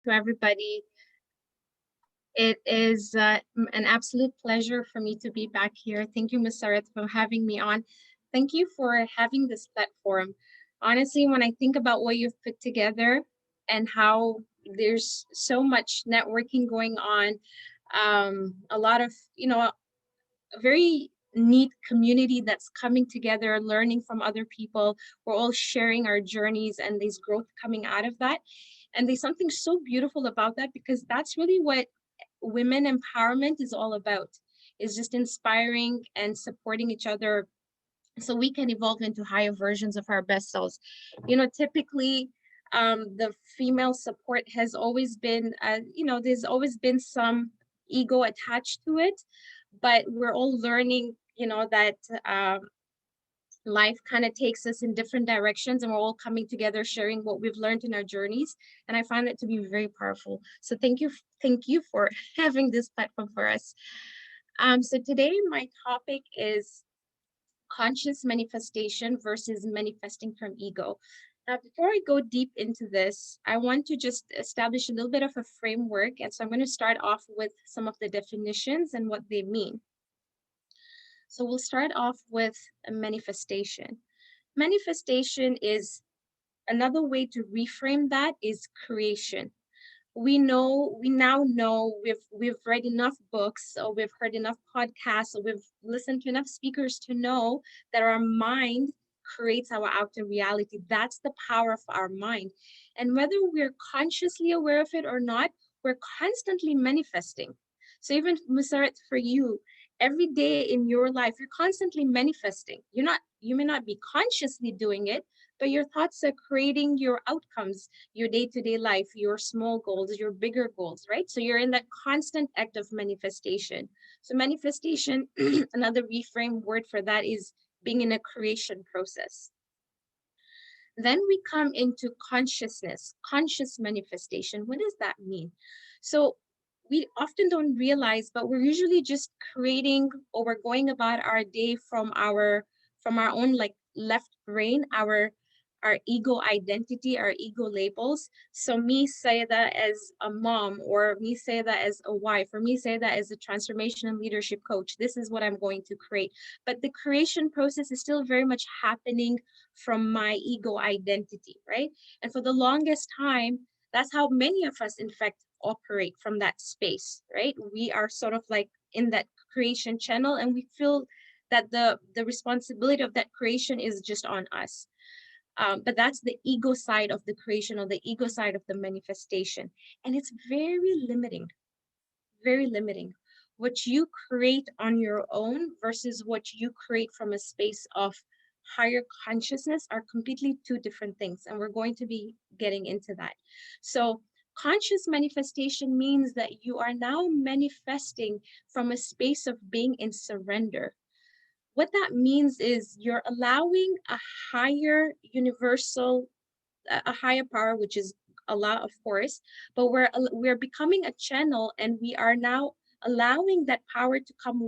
to everybody. It is an absolute pleasure for me to be back here. Thank you, Ms. Sarat, for having me on. Thank you for having this platform. Honestly, when I think about what you've put together and how there's so much networking going on, a lot of, a very neat community that's coming together, learning from other people. We're all sharing our journeys and there's growth coming out of that. And there's something so beautiful about that because that's really what women empowerment is all about, is just inspiring and supporting each other so we can evolve into higher versions of our best selves. Typically, the female support has always been, there's always been some ego attached to it, but we're all learning, that life kind of takes us in different directions and we're all coming together, sharing what we've learned in our journeys. And I find it to be very powerful. So thank you for having this platform for us. So today my topic is conscious manifestation versus manifesting from ego. Now, before I go deep into this, I want to just establish a little bit of a framework. And so I'm going to start off with some of the definitions and what they mean. So we'll start off with a manifestation. Manifestation is another way to reframe that is creation. We now know we've read enough books, or we've heard enough podcasts, or we've listened to enough speakers to know that our mind creates our outer reality. That's the power of our mind. And whether we're consciously aware of it or not, we're constantly manifesting. So even Musarat, for you, every day in your life, you're constantly manifesting. You may not be consciously doing it, but your thoughts are creating your outcomes, your day-to-day life, your small goals, your bigger goals, right? So you're in that constant act of manifestation. So manifestation, another reframe word for that is being in a creation process. Then we come into consciousness, conscious manifestation. What does that mean? So we often don't realize, but we're usually just creating, or we're going about our day from our own like left brain, our ego identity, our ego labels. So me Sayyedah as a mom, or me Sayyedah as a wife, or me Sayyedah as a transformation and leadership coach, this is what I'm going to create. But the creation process is still very much happening from my ego identity, right? And for the longest time, that's how many of us, in fact, operate from that space, right? We are sort of like in that creation channel, and we feel that the responsibility of that creation is just on us. But that's the ego side of the creation, or the ego side of the manifestation. And it's very limiting, very limiting. What you create on your own versus what you create from a space of higher consciousness are completely two different things. And we're going to be getting into that. So conscious manifestation means that you are now manifesting from a space of being in surrender. What that means is you're allowing a higher universal, a higher power, which is Allah, of course, but we're becoming a channel, and we are now allowing that power to come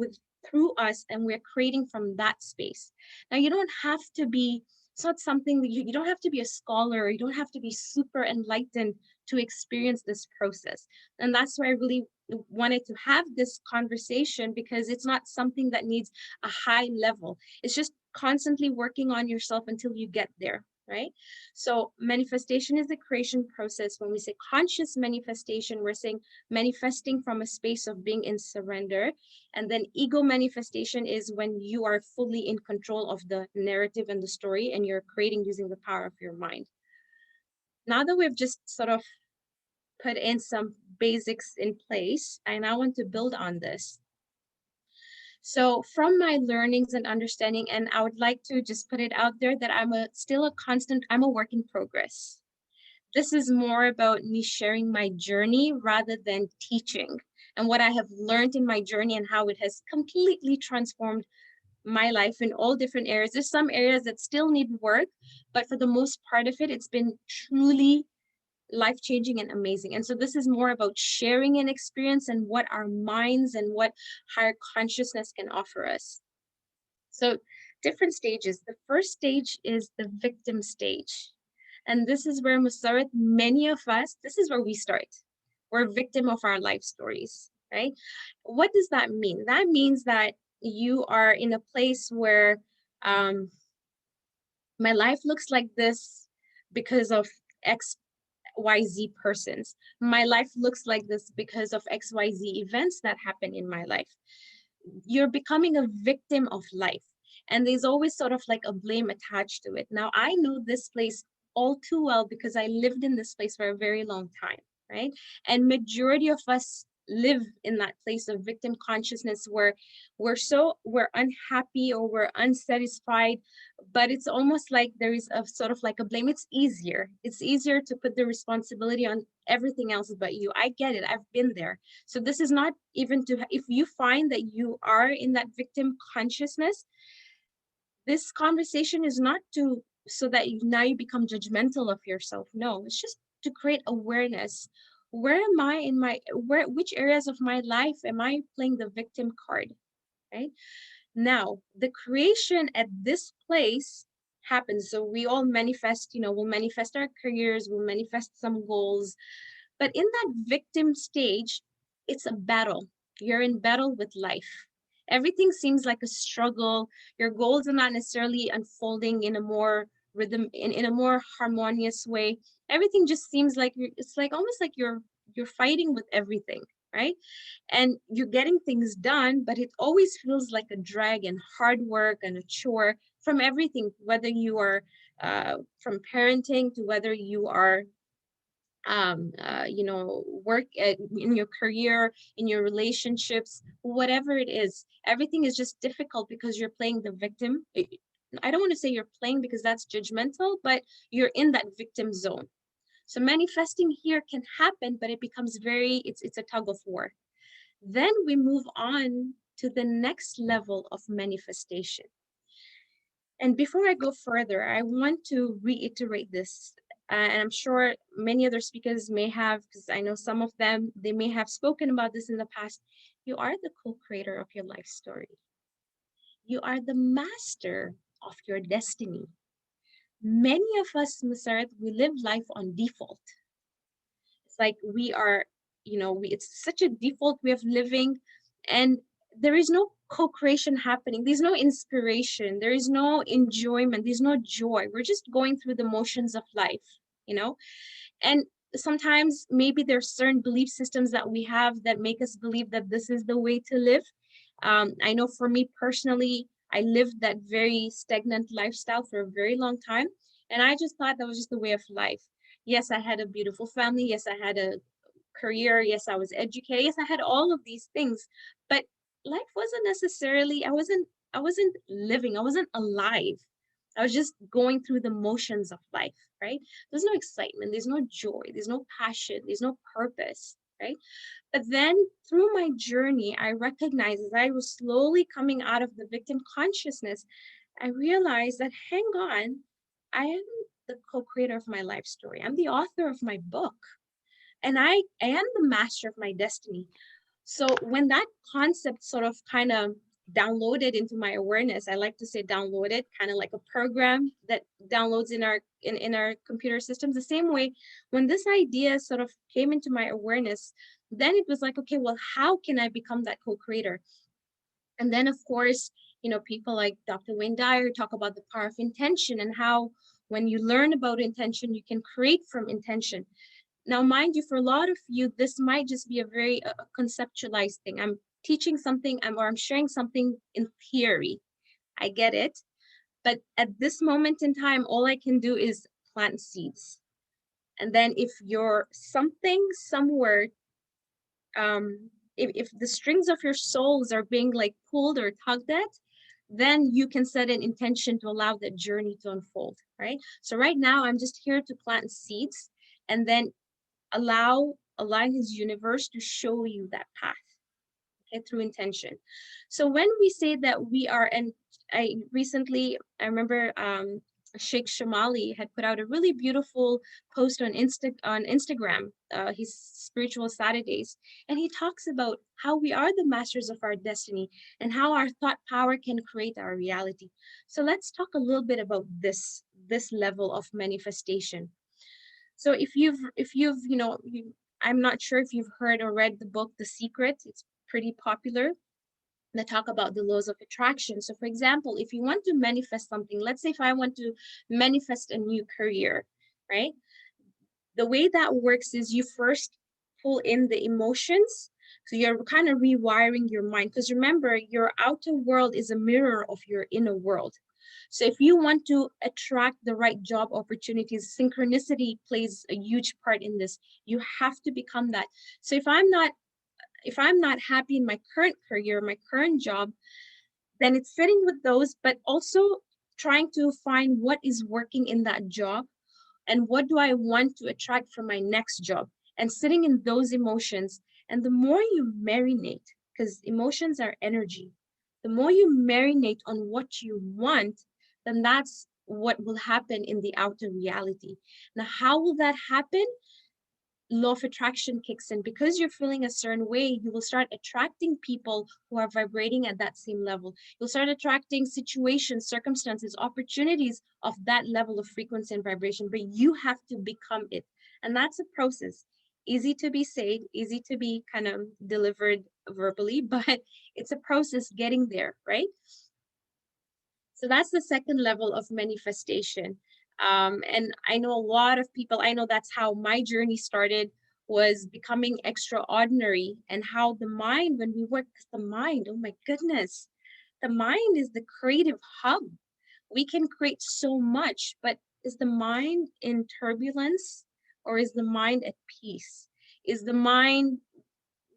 through us, and we're creating from that space. Now, you don't have to be, it's not something that you don't have to be a scholar, or you don't have to be super enlightened to experience this process. And that's why I really wanted to have this conversation, because it's not something that needs a high level. It's just constantly working on yourself until you get there, right? So manifestation is the creation process. When we say conscious manifestation, we're saying manifesting from a space of being in surrender. And then ego manifestation is when you are fully in control of the narrative and the story, and you're creating using the power of your mind. Now that we've just sort of put in some basics in place, I now want to build on this. So from my learnings and understanding, and I would like to just put it out there that I'm a work in progress. This is more about me sharing my journey rather than teaching, and what I have learned in my journey and how it has completely transformed my life in all different areas. There's some areas that still need work, but for the most part of it, it's been truly life-changing and amazing. And so this is more about sharing an experience and what our minds and what higher consciousness can offer us. So different stages. The first stage is the victim stage. And this is where Musarat, many of us, this is where we start. We're victim of our life stories, right? What does that mean? That means that you are in a place where um, my life looks like this because of XYZ persons. My life looks like this because of XYZ events that happen in my life. You're becoming a victim of life. And there's always sort of like a blame attached to it. Now, I know this place all too well because I lived in this place for a very long time, right? And majority of us live in that place of victim consciousness where we're unhappy or we're unsatisfied, but it's almost like there is a sort of like a blame. It's easier to put the responsibility on everything else but you. I get it, I've been there. So this is not even to, if you find that you are in that victim consciousness, this conversation is not to, so that now you become judgmental of yourself. No, it's just to create awareness. Where am I in my, which areas of my life am I playing the victim card, right? Now, the creation at this place happens. So we all manifest, we'll manifest our careers, we'll manifest some goals, but in that victim stage, it's a battle. You're in battle with life. Everything seems like a struggle. Your goals are not necessarily unfolding in a more rhythm, in a more harmonious way. Everything just seems like it's like almost like you're fighting with everything, right? And you're getting things done, but it always feels like a drag and hard work and a chore from everything, whether you are from parenting to whether you are work in your career, in your relationships, whatever it is. Everything is just difficult because you're playing the victim. I don't want to say you're playing because that's judgmental, but you're in that victim zone. So manifesting here can happen, but it becomes it's a tug of war. Then we move on to the next level of manifestation. And before I go further, I want to reiterate this. And I'm sure many other speakers may have, because I know some of them, they may have spoken about this in the past. You are the co-creator of your life story. You are the master of your destiny. Many of us, Masarat, we live life on default. It's like we are, it's such a default way of living, and there is no co-creation happening. There's no inspiration. There is no enjoyment. There's no joy. We're just going through the motions of life, you know? And sometimes maybe there's certain belief systems that we have that make us believe that this is the way to live. I know for me personally, I lived that very stagnant lifestyle for a very long time. And I just thought that was just the way of life. Yes, I had a beautiful family. Yes, I had a career. Yes, I was educated. Yes, I had all of these things. But life wasn't necessarily, I wasn't living. I wasn't alive. I was just going through the motions of life, right? There's no excitement, there's no joy, there's no passion, there's no purpose, right? But then through my journey, I recognized as I was slowly coming out of the victim consciousness, I realized that, hang on, I am the co-creator of my life story. I'm the author of my book. And I am the master of my destiny. So when that concept sort of kind of downloaded into my awareness, I like to say downloaded, kind of like a program that downloads in our computer systems. The same way, when this idea sort of came into my awareness, then it was like, okay, well, how can I become that co-creator? And then of course, people like Dr. Wayne Dyer talk about the power of intention and how when you learn about intention, you can create from intention. Now, mind you, for a lot of you, this might just be a very conceptualized thing. I'm teaching something or I'm sharing something in theory. I get it. But at this moment in time, all I can do is plant seeds. And then if you're something somewhere, if the strings of your souls are being like pulled or tugged at, then you can set an intention to allow that journey to unfold, right? So right now, I'm just here to plant seeds and then allowing his universe to show you that path, okay, through intention. So when we say that we are, and I remember Sheikh Shamali had put out a really beautiful post on Instagram, his spiritual Saturdays, and he talks about how we are the masters of our destiny and how our thought power can create our reality. So let's talk a little bit about this level of manifestation. So if you've I'm not sure if you've heard or read the book, The Secret. It's pretty popular. They talk about the laws of attraction. So for example, if you want to manifest something, let's say if I want to manifest a new career, right? The way that works is you first pull in the emotions. So you're kind of rewiring your mind, because remember, your outer world is a mirror of your inner world. So if you want to attract the right job opportunities, synchronicity plays a huge part in this. You have to become that. So if I'm not happy in my current career, my current job, then it's fitting with those, but also trying to find what is working in that job and what do I want to attract from my next job, and sitting in those emotions. And the more you marinate, because emotions are energy, the more you marinate on what you want, then that's what will happen in the outer reality. Now, how will that happen? Law of attraction kicks in. Because you're feeling a certain way, you will start attracting people who are vibrating at that same level. You'll start attracting situations, circumstances, opportunities of that level of frequency and vibration, but you have to become it. And that's a process. Easy to be said, easy to be kind of delivered verbally, but it's a process getting there, right? So that's the second level of manifestation. And I know a lot of people, I know that's how my journey started, was becoming extraordinary, and how the mind, when we work with the mind, oh my goodness, the mind is the creative hub. We can create so much, but is the mind in turbulence, or is the mind at peace? Is the mind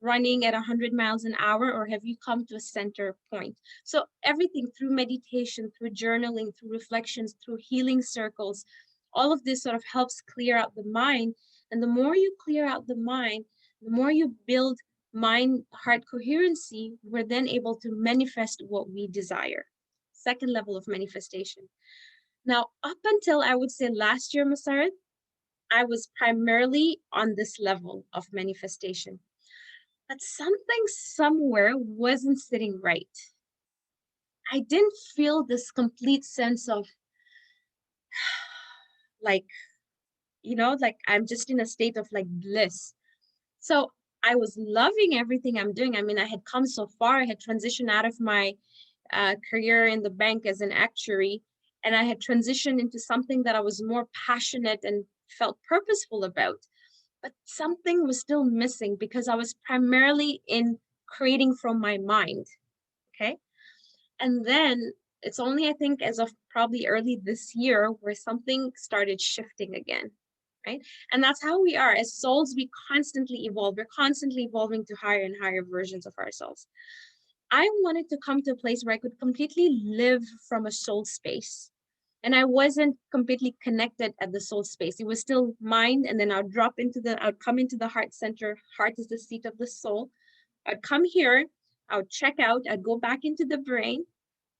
running at 100 miles an hour, or have you come to a center point? So everything, through meditation, through journaling, through reflections, through healing circles, all of this sort of helps clear out the mind. And the more you clear out the mind, the more you build mind heart coherency, we're then able to manifest what we desire. Second level of manifestation. Now, up until I would say last year, Masarat, I was primarily on this level of manifestation, but something somewhere wasn't sitting right. I didn't feel this complete sense of, like, like I'm just in a state of like bliss. So I was loving everything I'm doing. I mean, I had come so far. I had transitioned out of my career in the bank as an actuary, and I had transitioned into something that I was more passionate and felt purposeful about. But something was still missing, because I was primarily in creating from my mind. Okay. And then it's only, I think, as of probably early this year, where something started shifting again, right? And that's how we are. As souls, we constantly evolve. We're constantly evolving to higher and higher versions of ourselves. I wanted to come to a place where I could completely live from a soul space. And I wasn't completely connected at the soul space. It was still mind, and then I'd come into the heart center. Heart is the seat of the soul. I'd come here, I would check out, I'd go back into the brain,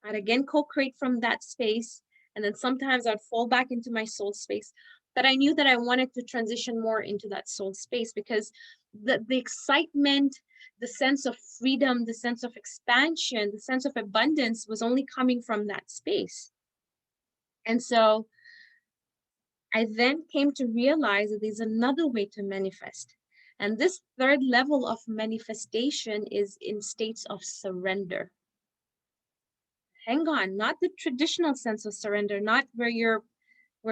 I'd again co-create from that space. And then sometimes I'd fall back into my soul space. But I knew that I wanted to transition more into that soul space, because the excitement, the sense of freedom, the sense of expansion, the sense of abundance was only coming from that space. And so I then came to realize that there's another way to manifest. And this third level of manifestation is in states of surrender. Hang on, not the traditional sense of surrender, not where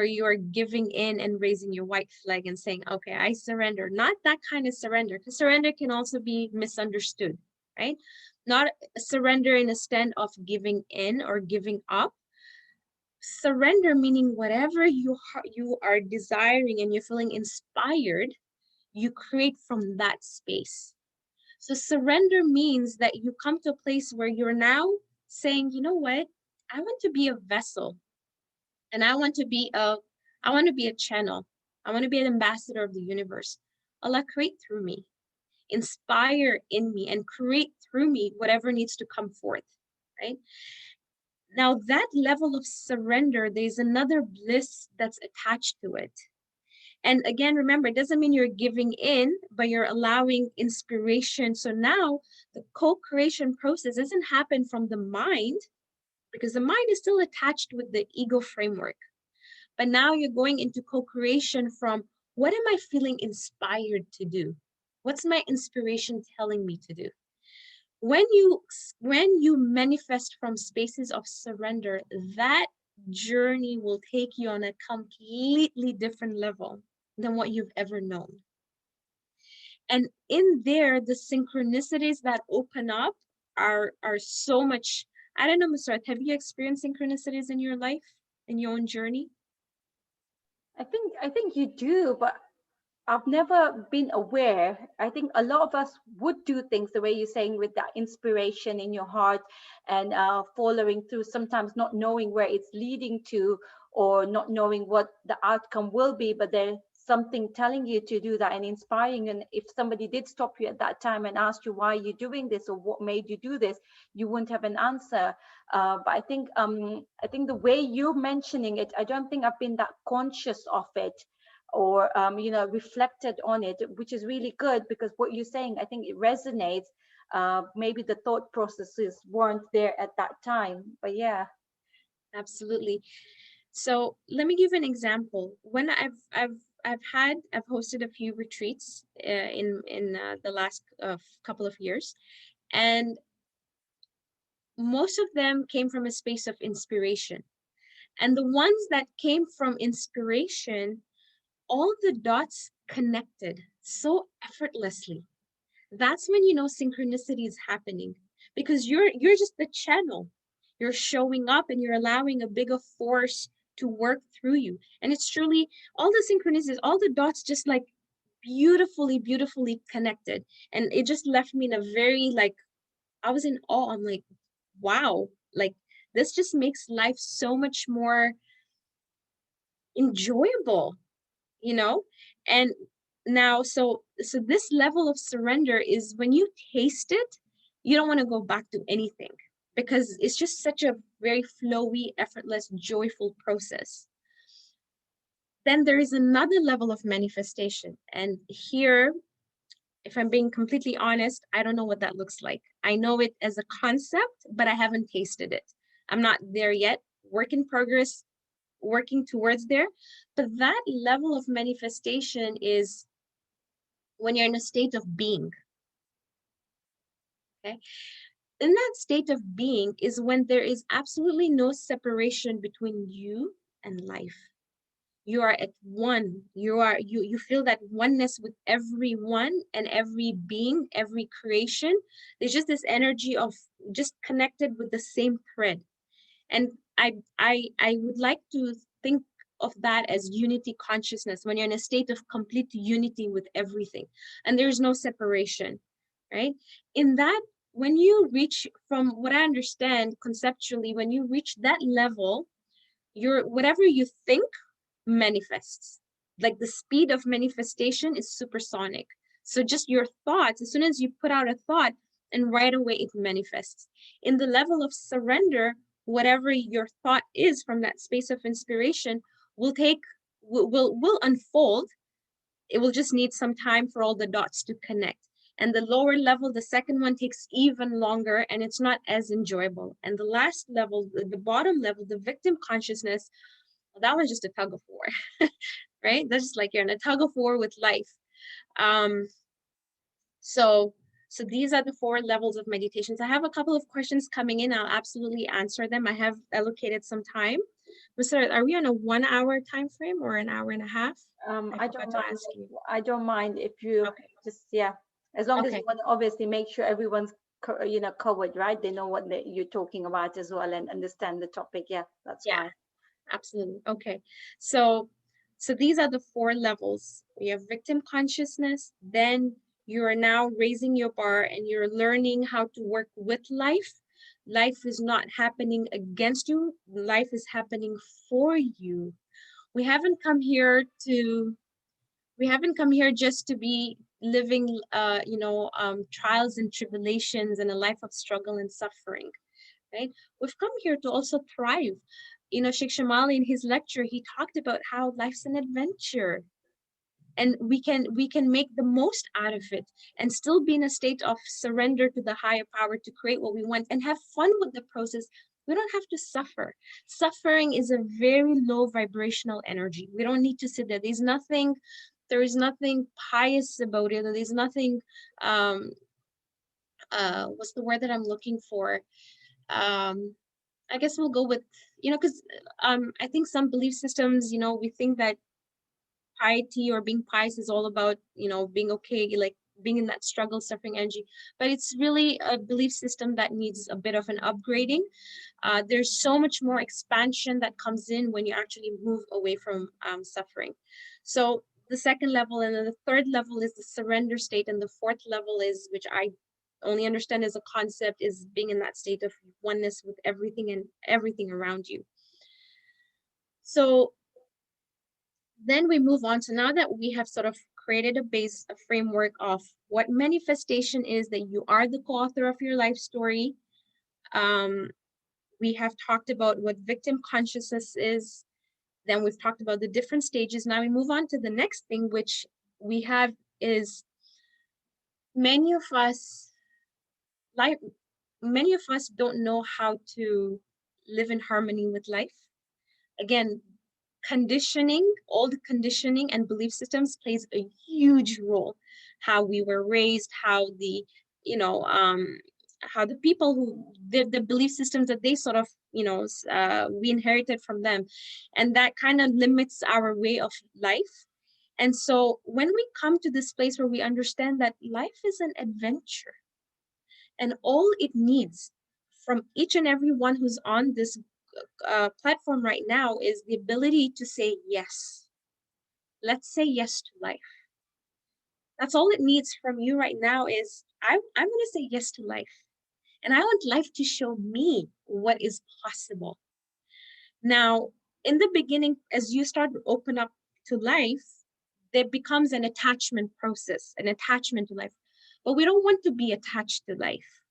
you're giving in and raising your white flag and saying, okay, I surrender. Not that kind of surrender, because surrender can also be misunderstood, right? Not surrender in a stand of giving in or giving up. Surrender meaning whatever you are desiring and you're feeling inspired, you create from that space. So surrender means that you come to a place where you're now saying, you know what? I want to be a vessel, and I want to be a channel. I want to be an ambassador of the universe. Allah, create through me, inspire in me, and create through me whatever needs to come forth, right? Now, that level of surrender, there's another bliss that's attached to it. And again, remember, it doesn't mean you're giving in, but you're allowing inspiration. So now the co-creation process doesn't happen from the mind, because the mind is still attached with the ego framework. But now you're going into co-creation from What am I feeling inspired to do? What's my inspiration telling me to do? When you manifest from spaces of surrender, that journey will take you on a completely different level than what you've ever known. And in there, the synchronicities that open up are so much. I don't know, Mr. Have you experienced synchronicities in your life, in your own journey? I think you do, but I've never been aware. I think a lot of us would do things the way you're saying, with that inspiration in your heart, and following through, sometimes not knowing where it's leading to, or not knowing what the outcome will be, but there's something telling you to do that and inspiring. And if somebody did stop you at that time and ask you why you're doing this or what made you do this, you wouldn't have an answer. But I think the way you're mentioning it, I don't think I've been that conscious of it, or reflected on it, which is really good, because what you're saying, I think it resonates. Maybe the thought processes weren't there at that time, but yeah. Absolutely. So let me give an example. When I've hosted a few retreats in the last couple of years, and most of them came from a space of inspiration. And the ones that came from inspiration, all the dots connected so effortlessly. That's when you know synchronicity is happening, because you're just the channel. You're showing up and you're allowing a bigger force to work through you. And it's truly all the synchronicities, all the dots just like beautifully connected. And it just left me in a very like, I was in awe. I'm like, wow, like this just makes life so much more enjoyable, you know? And now, so this level of surrender is when you taste it, you don't want to go back to anything, because it's just such a very flowy, effortless, joyful process. Then there is another level of manifestation. And here, if I'm being completely honest, I don't know what that looks like. I know it as a concept, but I haven't tasted it. I'm not there yet. Work in progress, working towards there. But that level of manifestation is when you're in a state of being. Okay. In that state of being is when there is absolutely no separation between you and life. You are at one. You feel that oneness with everyone and every being, every creation. There's just this energy of just connected with the same thread. And I would like to think of that as unity consciousness, when you're in a state of complete unity with everything and there's no separation, right? In that, when you reach, from what I understand conceptually, when you reach that level, your whatever you think manifests. Like the speed of manifestation is supersonic. So just your thoughts, as soon as you put out a thought, and right away it manifests. In the level of surrender, whatever your thought is from that space of inspiration will take will unfold. It will just need some time for all the dots to connect. And the lower level, the second one, takes even longer and it's not as enjoyable. And the last level, the bottom level, the victim consciousness, well, that was just a tug of war, right? That's just like you're in a tug of war with life. Um, so so these are the four levels of meditations. I have a couple of questions coming in. I'll absolutely answer them. I have allocated some time. Mr. Are we on a 1 hour time frame or an hour and a half? I I forgot don't to mind. ask you. I don't mind if you Okay. just, yeah, as long as you Okay. want to obviously make sure everyone's covered, right? They know what you're talking about as well and understand the topic. Yeah, that's Yeah, fine. absolutely. Okay. So so these are the four levels. We have victim consciousness, then you are now raising your bar and you're learning how to work with life. Life is not happening against you, life is happening for you. We haven't come here to we haven't come here just to be living trials and tribulations and a life of struggle and suffering, right? We've come here to also thrive. You know, Sheikh Shamali in his lecture, he talked about how life's an adventure and we can make the most out of it and still be in a state of surrender to the higher power to create what we want and have fun with the process. We don't have to suffer. Suffering is a very low vibrational energy. We don't need to sit there. There is nothing pious about it. There's nothing, um, what's the word that I'm looking for? Um, I guess we'll go with, because I think some belief systems, we think that piety or being pious is all about, being okay, like being in that struggle, suffering energy. But it's really a belief system that needs a bit of an upgrading. There's so much more expansion that comes in when you actually move away from suffering. So the second level, and then the third level is the surrender state, and the fourth level is, which I only understand as a concept, is being in that state of oneness with everything and everything around you. So then we move on. So now that we have sort of created a base, a framework of what manifestation is, that you are the co-author of your life story. We have talked about what victim consciousness is. Then we've talked about the different stages. Now we move on to the next thing, which we have is many of us, like many of us don't know how to live in harmony with life. Again, conditioning, old conditioning and belief systems plays a huge role. How we were raised, how the, how the people who the belief systems that they sort of, we inherited from them. And that kind of limits our way of life. And so when we come to this place where we understand that life is an adventure, and all it needs from each and every one who's on this platform right now is the ability to say yes. Let's say yes to life. That's all it needs from you right now is, I'm going to say yes to life. And I want life to show me what is possible. Now, in the beginning, as you start to open up to life, there becomes an attachment process, an attachment to life. But we don't want to be attached to life.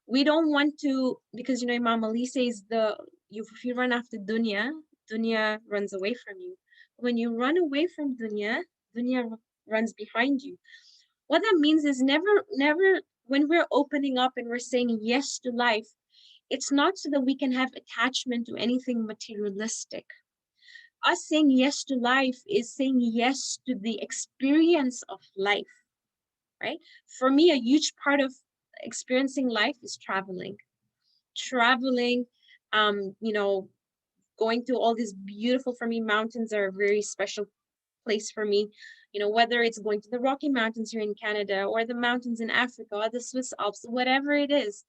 We don't want to, because Imam Ali says if you run after dunya, dunya runs away from you. When you run away from dunya, dunya runs behind you. What that means is never when we're opening up and we're saying yes to life, it's not so that we can have attachment to anything materialistic. Us saying yes to life is saying yes to the experience of life, right? For me, a huge part of experiencing life is traveling. Traveling, going to all these beautiful, for me, mountains are a very special place for me. Whether it's going to the Rocky Mountains here in Canada or the mountains in Africa or the Swiss Alps, whatever it is.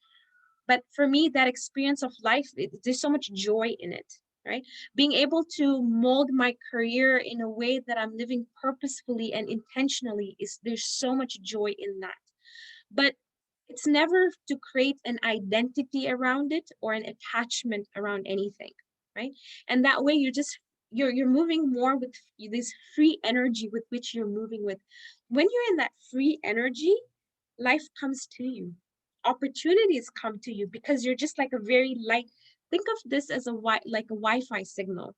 But for me, that experience of life, there's so much joy in it, right? Being able to mold my career in a way that I'm living purposefully and intentionally, there's so much joy in that. But it's never to create an identity around it or an attachment around anything, right? And that way you're moving more with this free energy with which you're moving with. When you're in that free energy, life comes to you. Opportunities come to you because you're just like a very light. Think of this as like a Wi-Fi signal,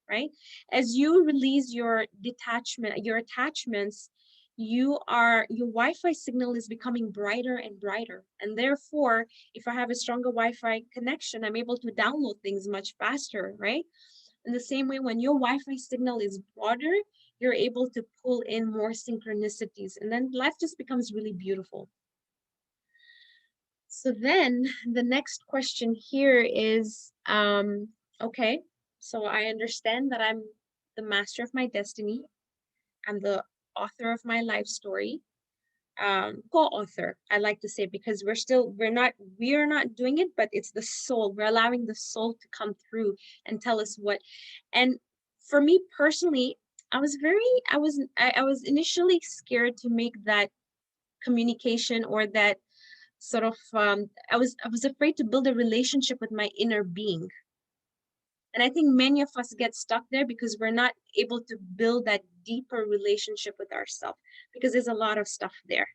right? As you release your detachment, your attachments, your Wi-Fi signal is becoming brighter and brighter. And therefore, if I have a stronger Wi-Fi connection, I'm able to download things much faster, right? In the same way, when your Wi-Fi signal is broader, you're able to pull in more synchronicities. And then life just becomes really beautiful. So then the next question here is, okay, so I understand that I'm the master of my destiny. I'm the author of my life story. Co-author, I like to say, because we are not doing it, but it's the soul. We're allowing the soul to come through and tell us what. And for me personally, I was initially scared to make that communication or that sort of I was afraid to build a relationship with my inner being. And I think many of us get stuck there because we're not able to build that deeper relationship with ourselves, because there's a lot of stuff there.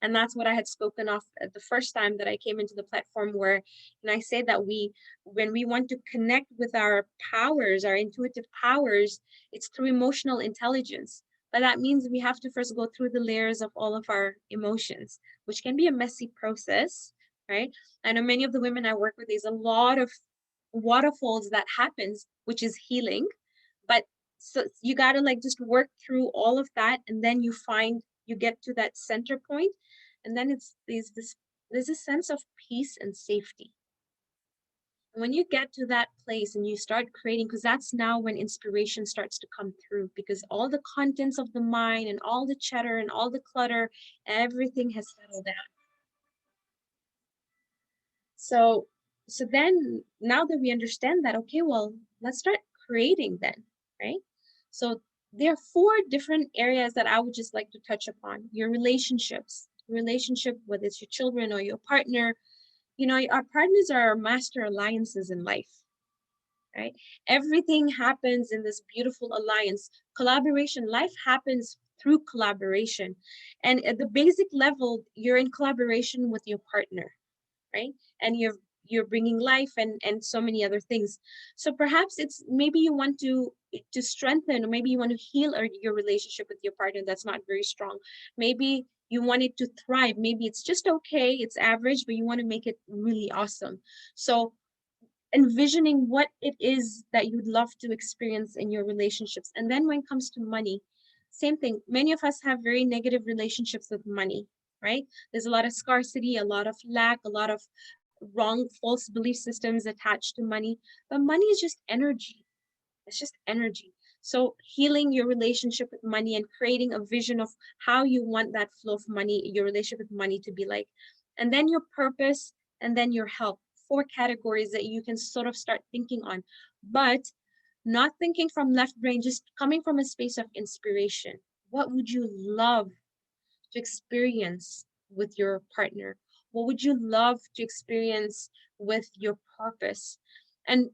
And that's what I had spoken of at the first time that I came into the platform, where, and I say that when we want to connect with our powers, our intuitive powers, it's through emotional intelligence. But that means we have to first go through the layers of all of our emotions, which can be a messy process, right? I know many of the women I work with, there's a lot of waterfalls that happens, which is healing. But So you got to like just work through all of that, and then you get to that center point, and then there's a sense of peace and safety. When you get to that place and you start creating, because that's now when inspiration starts to come through, because all the contents of the mind and all the chatter and all the clutter, everything has settled down. So then now that we understand that, okay, well, let's start creating then, right? So there are four different areas that I would just like to touch upon. Your relationships, relationship, whether it's your children or your partner. Our partners are our master alliances in life, right? Everything happens in this beautiful alliance. Collaboration, life happens through collaboration. And at the basic level, you're in collaboration with your partner, right? And you're bringing life and so many other things. So perhaps it's maybe you want to strengthen, or maybe you want to heal your relationship with your partner that's not very strong. Maybe you want it to thrive. Maybe it's just okay, it's average, but you want to make it really awesome. So envisioning what it is that you'd love to experience in your relationships. And then when it comes to money, same thing. Many of us have very negative relationships with money, right? There's a lot of scarcity, a lot of lack, a lot of wrong, false belief systems attached to money. But money is just energy. It's just energy. So healing your relationship with money and creating a vision of how you want that flow of money, your relationship with money to be like. And then your purpose, and then your health. Four categories that you can sort of start thinking on, but not thinking from left brain, just coming from a space of inspiration. What would you love to experience with your partner? What would you love to experience with your purpose? And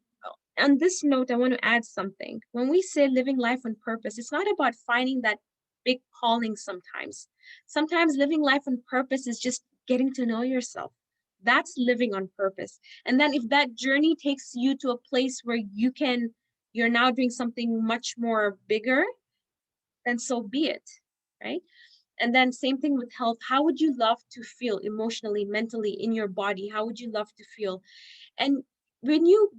on this note, I want to add something. When we say living life on purpose, it's not about finding that big calling sometimes. Sometimes living life on purpose is just getting to know yourself. That's living on purpose. And then if that journey takes you to a place where you're now doing something much more bigger, then so be it, right? And then same thing with health. How would you love to feel emotionally, mentally in your body? How would you love to feel? And when you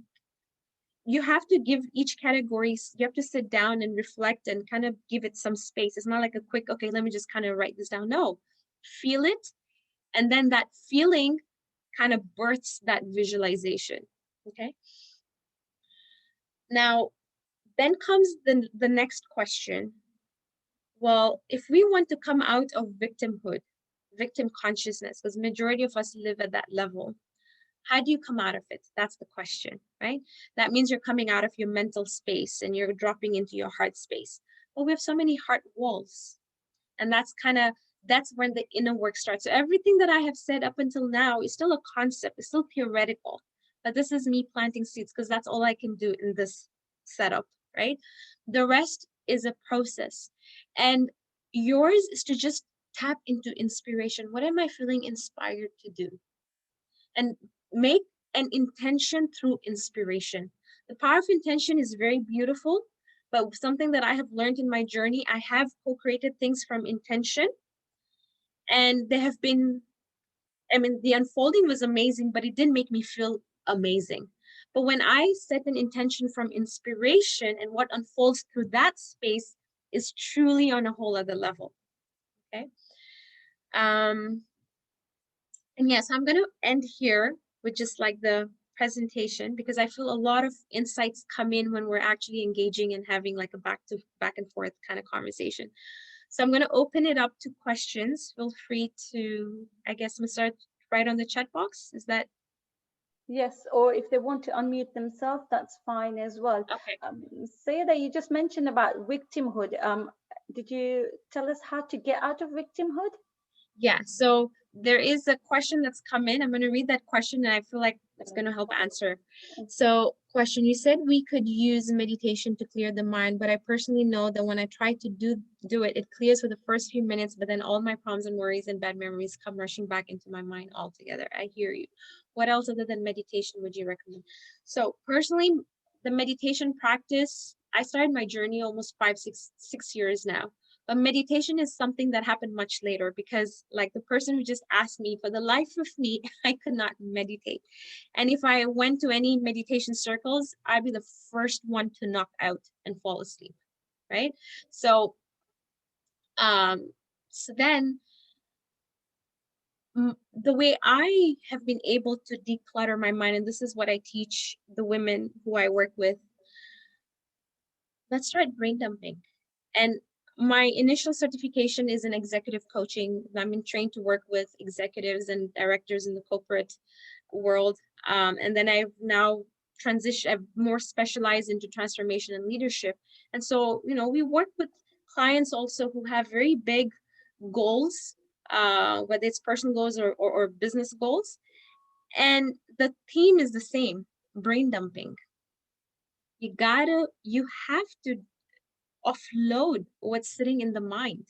have to give each category, you have to sit down and reflect and kind of give it some space. It's not like a quick, okay, let me just kind of write this down. No, feel it. And then that feeling kind of births that visualization. Okay. Now, then comes the next question. Well, if we want to come out of victimhood, victim consciousness, because majority of us live at that level, how do you come out of it? That's the question, right? That means you're coming out of your mental space and you're dropping into your heart space. But we have so many heart walls. And that's when the inner work starts. So everything that I have said up until now is still a concept, it's still theoretical. But this is me planting seeds because that's all I can do in this setup, right? The rest is a process. And yours is to just tap into inspiration. What am I feeling inspired to do? And make an intention through inspiration. The power of intention is very beautiful, but something that I have learned in my journey, I have co-created things from intention, and they have been, I mean, the unfolding was amazing, but it didn't make me feel amazing. But when I set an intention from inspiration, and what unfolds through that space is truly on a whole other level. Okay. And yes, I'm going to end here with just like the presentation, because I feel a lot of insights come in when we're actually engaging and having like a back and forth kind of conversation. So I'm going to open it up to questions. Feel free to, I guess, start right on the chat box. Is that Yes, or if they want to unmute themselves, that's fine as well. okay? Sayyedah, you just mentioned about victimhood. Did you tell us how to get out of victimhood? Yeah, so there is a question that's come in. I'm going to read that question and I feel like it's going to help answer. So, question, you said we could use meditation to clear the mind, but I personally know that when I try to do it, it clears for the first few minutes, but then all my problems and worries and bad memories come rushing back into my mind altogether. I hear you. What else other than meditation would you recommend? So, personally, the meditation practice, I started my journey almost 6 years now. But meditation is something that happened much later, because like the person who just asked me, for the life of me, I could not meditate. And if I went to any meditation circles, I'd be the first one to knock out and fall asleep. right? So, so then the way I have been able to declutter my mind, and this is what I teach the women who I work with, let's start brain dumping. And my initial certification is in executive coaching. I'm been trained to work with executives and directors in the corporate world. And then I've now transitioned, I've more specialized into transformation and leadership. And so, we work with clients also who have very big goals, whether it's personal goals or business goals. And the theme is the same: brain dumping. You have to offload what's sitting in the mind.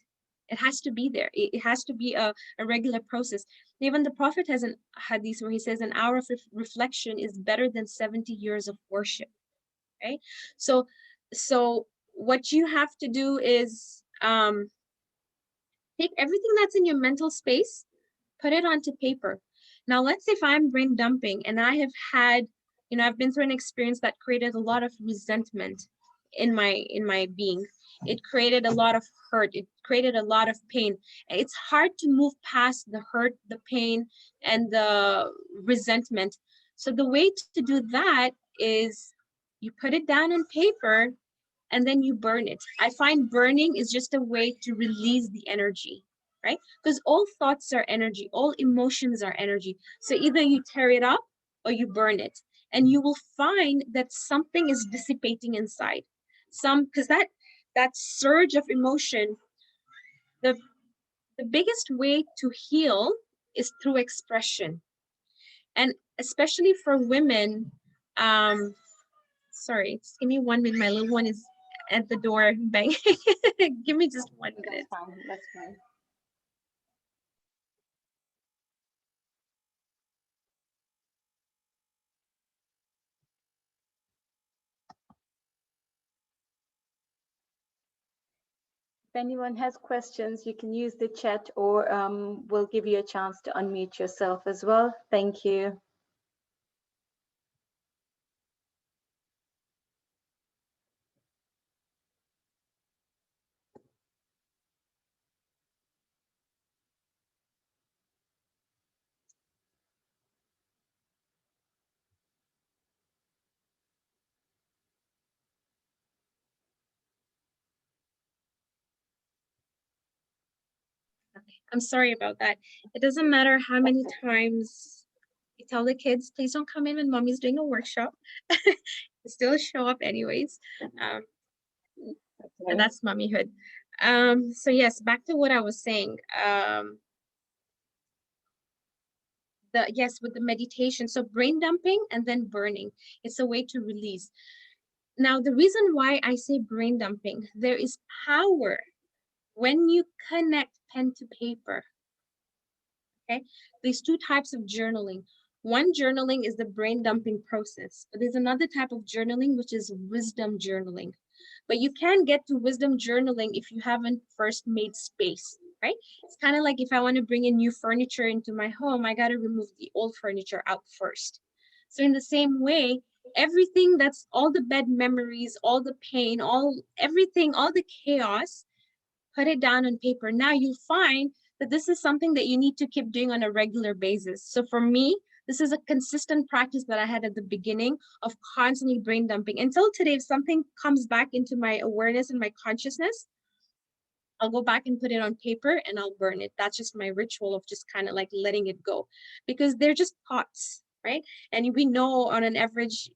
It has to be there. It has to be a regular process. Even the Prophet has an hadith where he says an hour of reflection is better than 70 years of worship, right? So, so what you have to do is take everything that's in your mental space, put it onto paper. Now, let's say if I'm brain dumping and I have had, I've been through an experience that created a lot of resentment in my being. It created a lot of hurt. It created a lot of pain. It's hard to move past the hurt, the pain, and the resentment. So the way to do that is you put it down on paper and then you burn it. I find burning is just a way to release the energy, right? Because all thoughts are energy, all emotions are energy. So either you tear it up or you burn it. And you will find that something is dissipating inside. Because that surge of emotion, the the biggest way to heal is through expression. And especially for women, sorry, just give me 1 minute. My little one is at the door banging. Give me just 1 minute. That's fine. That's fine. If anyone has questions, you can use the chat, or we'll give you a chance to unmute yourself as well. Thank you. I'm sorry about that. It doesn't matter how many times you tell the kids, please don't come in when mommy's doing a workshop. They still show up anyways. And that's mommyhood. So yes, back to what I was saying. With the meditation. So brain dumping and then burning. It's a way to release. Now, the reason why I say brain dumping, there is power when you connect pen to paper. Okay, there's two types of journaling. One journaling is the brain dumping process, but there's another type of journaling, which is wisdom journaling. But you can get to wisdom journaling if you haven't first made space, right? It's kind of like if I want to bring in new furniture into my home, I got to remove the old furniture out first. So in the same way, everything that's all the bad memories, all the pain, everything, all the chaos, put it down on paper. Now you'll find that this is something that you need to keep doing on a regular basis. So for me, this is a consistent practice that I had at the beginning of constantly brain dumping. Until today, if something comes back into my awareness and my consciousness, I'll go back and put it on paper and I'll burn it. That's just my ritual of just kind of like letting it go, because they're just thoughts, right? And we know on an average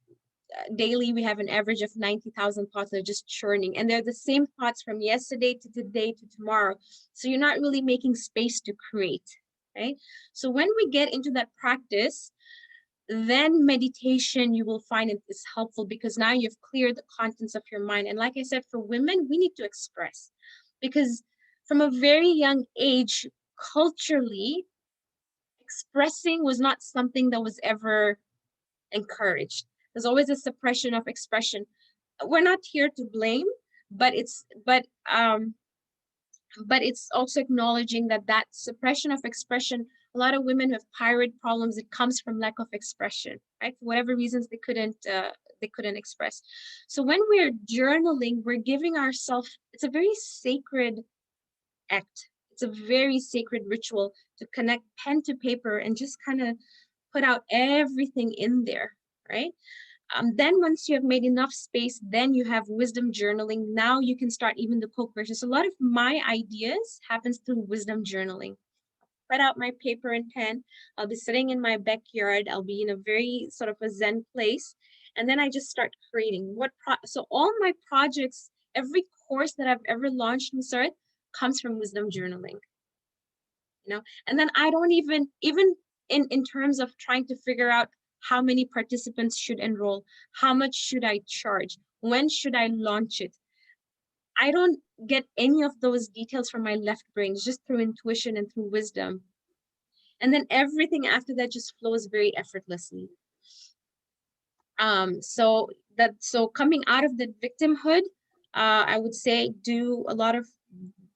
daily we have an average of 90,000 thoughts that are just churning, and they're the same thoughts from yesterday to today to tomorrow. So you're not really making space to create, right? So when we get into that practice, then meditation, you will find it is helpful, because now you've cleared the contents of your mind. And like I said, for women, we need to express, because from a very young age, culturally, expressing was not something that was ever encouraged. There's always a suppression of expression. We're not here to blame, but it's also acknowledging that suppression of expression, a lot of women have thyroid problems. It comes from lack of expression, right? For whatever reasons, they couldn't express. So when we're journaling, we're giving ourselves, it's a very sacred act. It's a very sacred ritual to connect pen to paper and just kind of put out everything in there, right? Then once you have made enough space, then you have wisdom journaling. Now you can start even the co-creation. So a lot of my ideas happens through wisdom journaling. Spread out my paper and pen. I'll be sitting in my backyard. I'll be in a very sort of a Zen place. And then I just start creating so all my projects, every course that I've ever launched in Surat comes from wisdom journaling, and then I don't even in terms of trying to figure out how many participants should enroll, how much should I charge, when should I launch it, I don't get any of those details from my left brain. It's just through intuition and through wisdom. And then everything after that just flows very effortlessly. So coming out of the victimhood, I would say do a lot of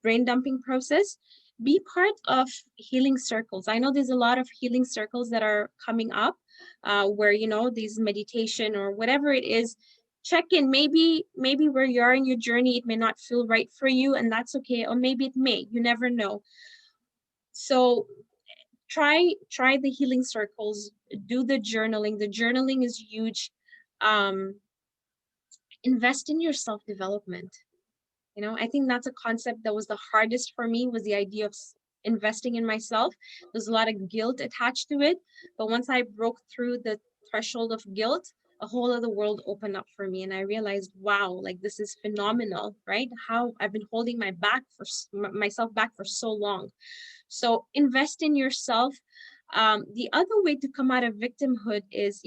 brain dumping process. Be part of healing circles. I know there's a lot of healing circles that are coming up, where these meditation or whatever it is. Check in. Maybe where you are in your journey, it may not feel right for you, and that's okay. Or maybe it may. You never know. So try the healing circles. Do the journaling. The journaling is huge. Invest in your self-development. I think that's a concept that was the hardest for me, was the idea of investing in myself. There's a lot of guilt attached to it, but once I broke through the threshold of guilt, a whole other world opened up for me, and I realized, wow, like this is phenomenal, right? How I've been holding myself back for so long. So invest in yourself. The other way to come out of victimhood is,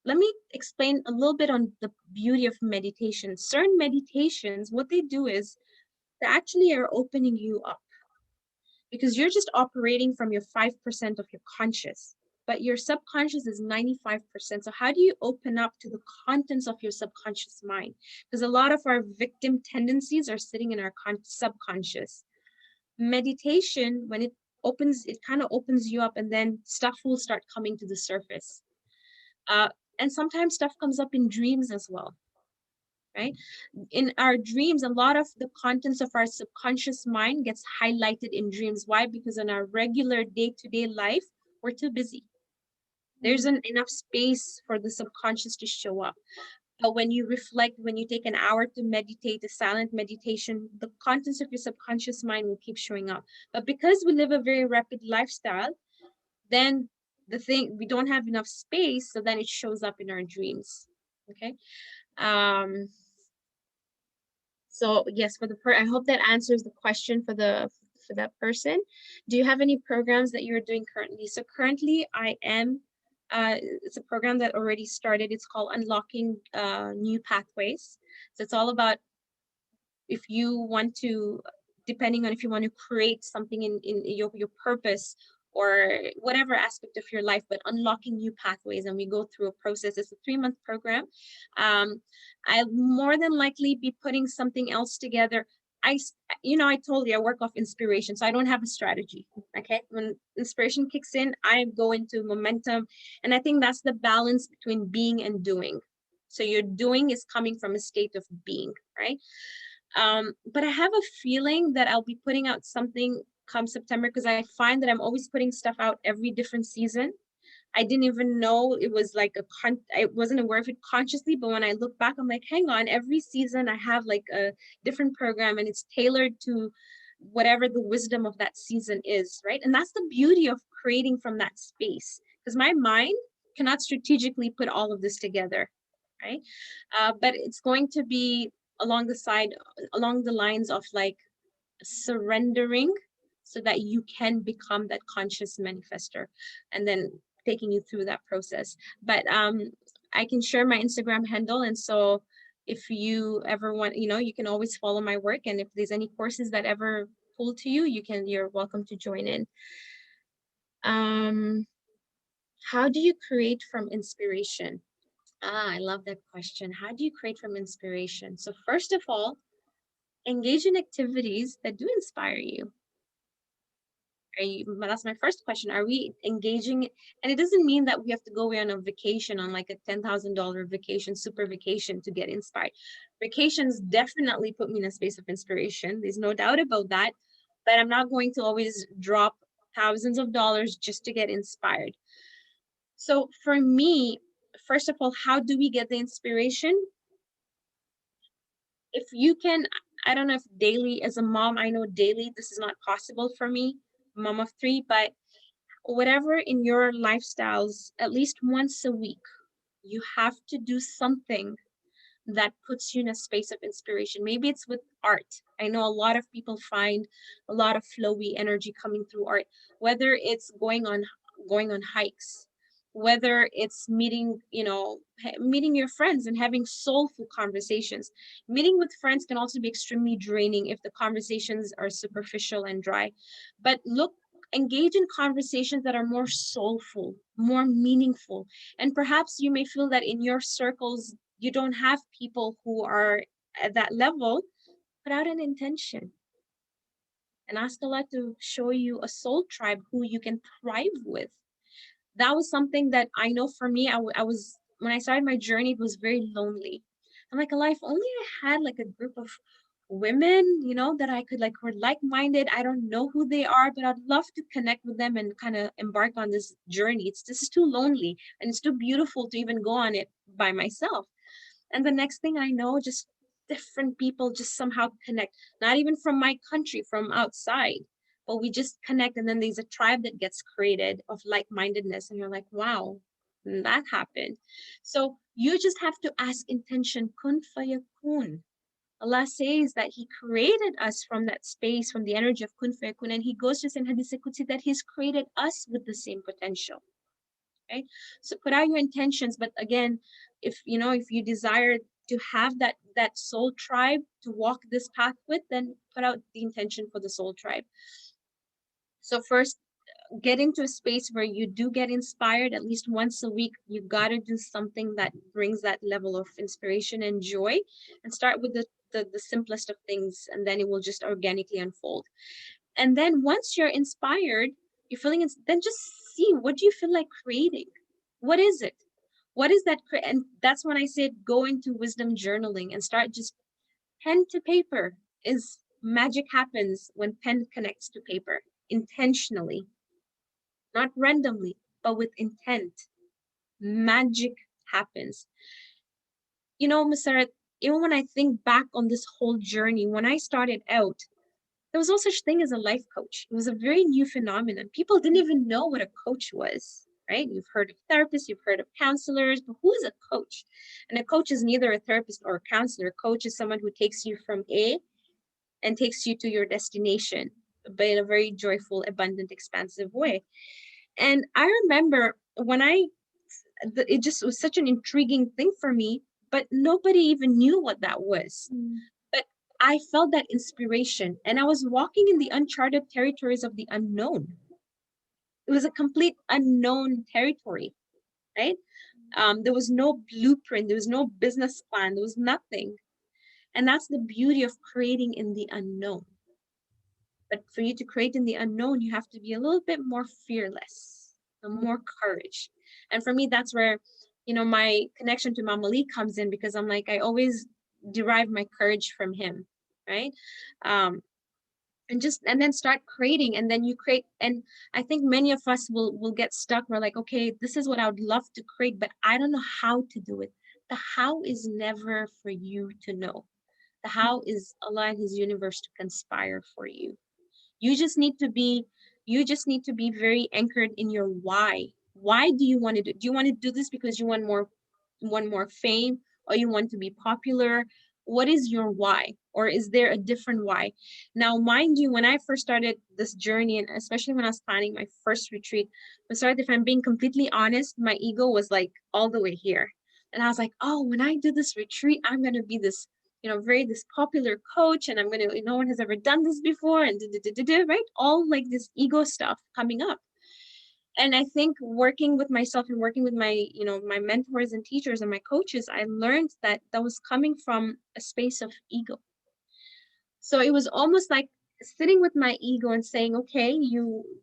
let me explain a little bit on the beauty of meditation. Certain meditations, what they do is they actually are opening you up, because you're just operating from your 5% of your conscious, but your subconscious is 95%. So how do you open up to the contents of your subconscious mind? Because a lot of our victim tendencies are sitting in our subconscious. Meditation, when it opens, it kind of opens you up, and then stuff will start coming to the surface. And sometimes stuff comes up in dreams as well, right? In our dreams, a lot of the contents of our subconscious mind gets highlighted in dreams. Why? Because in our regular day-to-day life, we're too busy. There isn't enough space for the subconscious to show up. But when you reflect, when you take an hour to meditate, a silent meditation, the contents of your subconscious mind will keep showing up. But because we live a very rapid lifestyle, then we don't have enough space, so then it shows up in our dreams. Okay. So yes, I hope that answers the question for that person. Do you have any programs that you're doing currently? So currently I am, it's a program that already started. It's called Unlocking New Pathways. So it's all about, if you want to, depending on if you want to create something in your purpose or whatever aspect of your life, but unlocking new pathways. And we go through a process. It's a 3-month program. I'll more than likely be putting something else together. I told you I work off inspiration, so I don't have a strategy. Okay, when inspiration kicks in, I go into momentum, and I think that's the balance between being and doing. So your doing is coming from a state of being, right? But I have a feeling that I'll be putting out something come September, because I find that I'm always putting stuff out every different season. I didn't even know it was like I wasn't aware of it consciously, but when I look back, I'm like, hang on, every season I have like a different program, and it's tailored to whatever the wisdom of that season is, right? And that's the beauty of creating from that space, because my mind cannot strategically put all of this together, right? But it's going to be along the lines of like surrendering, so that you can become that conscious manifester, and then taking you through that process. But I can share my Instagram handle, and so if you ever want, you can always follow my work, and if there's any courses that ever pull to you, you're welcome to join in. How do you create from inspiration? I love that question. How do you create from inspiration? So first of all, engage in activities that do inspire you, That's my first question. Are we engaging? And it doesn't mean that we have to go away on a vacation, on like a $10,000 vacation, super vacation, to get inspired. Vacations definitely put me in a space of inspiration. There's no doubt about that. But I'm not going to always drop thousands of dollars just to get inspired. So for me, first of all, how do we get the inspiration? If you can, I don't know if daily, as a mom, I know daily this is not possible for me, mom of three, but whatever in your lifestyles, at least once a week, you have to do something that puts you in a space of inspiration. Maybe it's with art. I know a lot of people find a lot of flowy energy coming through art, whether it's going on hikes, whether it's meeting, meeting your friends and having soulful conversations. Meeting with friends can also be extremely draining if the conversations are superficial and dry. But engage in conversations that are more soulful, more meaningful. And perhaps you may feel that in your circles you don't have people who are at that level. Put out an intention and ask Allah to show you a soul tribe who you can thrive with. That was something that I know for me, I was, when I started my journey, it was very lonely. I'm like, Allah, if only I had like a group of women, that I could, like, were like-minded. I don't know who they are, but I'd love to connect with them and kind of embark on this journey. This is too lonely and it's too beautiful to even go on it by myself. And the next thing I know, just different people just somehow connect, not even from my country, from outside, but we just connect. And then there's a tribe that gets created of like-mindedness. And you're like, wow, that happened. So you just have to ask intention, kun fayakun. Allah says that He created us from that space, from the energy of kun fayakun. And He goes to say in Hadith Qudsi that He's created us with the same potential. Okay, so put out your intentions. But again, if you desire to have that soul tribe to walk this path with, then put out the intention for the soul tribe. So first, get into a space where you do get inspired at least once a week. You got to do something that brings that level of inspiration and joy, and start with the simplest of things, and then it will just organically unfold. And then once you're inspired, you're feeling it, then just see, what do you feel like creating? What is it? What is that? And that's when I said go into wisdom journaling and start just pen to paper. Is magic happens when pen connects to paper intentionally, not randomly, but with intent. Magic happens. Masarat, even when I think back on this whole journey, when I started out, there was no such thing as a life coach. It was a very new phenomenon. People didn't even know what a coach was, right? You've heard of therapists, you've heard of counselors, but who is a coach? And a coach is neither a therapist or a counselor. A coach is someone who takes you from A and takes you to your destination, but in a very joyful, abundant, expansive way. And I remember it just was such an intriguing thing for me, but nobody even knew what that was. But I felt that inspiration, and I was walking in the uncharted territories of the unknown. It was a complete unknown territory, right? There was no blueprint, there was no business plan, there was nothing. And that's the beauty of creating in the unknown. But for you to create in the unknown, you have to be a little bit more fearless, more courage. And for me, that's where, my connection to Mama Lee comes in, because I'm like, I always derive my courage from him, right? And then start creating, and then you create. And I think many of us will get stuck. We're like, okay, this is what I would love to create, but I don't know how to do it. The how is never for you to know. The how is Allah and His universe to conspire for you. You just need to be very anchored in your why. Why do you want to do? Do you want to do this because you want more fame, or you want to be popular? What is your why? Or is there a different why? Now, mind you, when I first started this journey, and especially when I was planning my first retreat, if I'm being completely honest, my ego was like all the way here. And I was like, oh, when I do this retreat, I'm going to be this, very this popular coach, and I'm going to, no one has ever done this before, and right? All like this ego stuff coming up. And I think working with myself and working with my, my mentors and teachers and my coaches, I learned that was coming from a space of ego. So it was almost like sitting with my ego and saying, okay,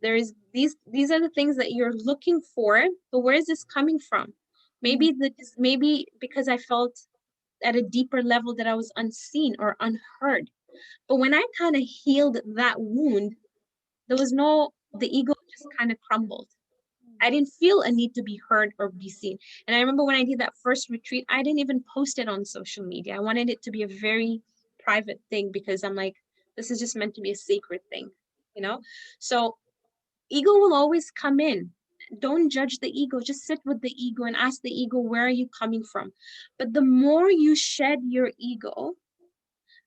there's these are the things that you're looking for, but where is this coming from? Mm. Maybe because I felt at a deeper level that I was unseen or unheard. But when I kind of healed that wound, the ego just kind of crumbled. I didn't feel a need to be heard or be seen. And I remember when I did that first retreat, I didn't even post it on social media. I wanted it to be a very private thing because I'm like, this is just meant to be a sacred thing, you know? So ego will always come in. Don't judge the ego. Just sit with the ego and ask the ego, where are you coming from? But the more you shed your ego,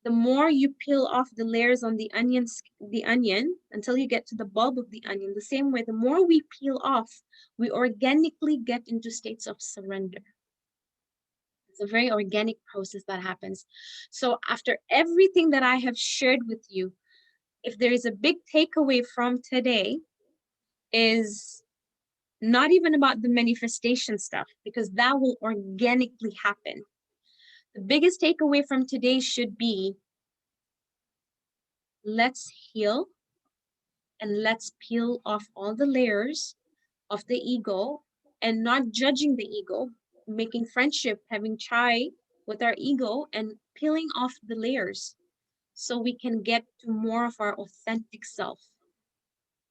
the more you peel off the layers on the onion until you get to the bulb of the onion. The same way, the more we peel off, we organically get into states of surrender. It's a very organic process that happens. So after everything that I have shared with you, if there is a big takeaway from today, is not even about the manifestation stuff, because that will organically happen. The biggest takeaway from today should be, let's heal and let's peel off all the layers of the ego, and not judging the ego, making friendship, having chai with our ego and peeling off the layers so we can get to more of our authentic self.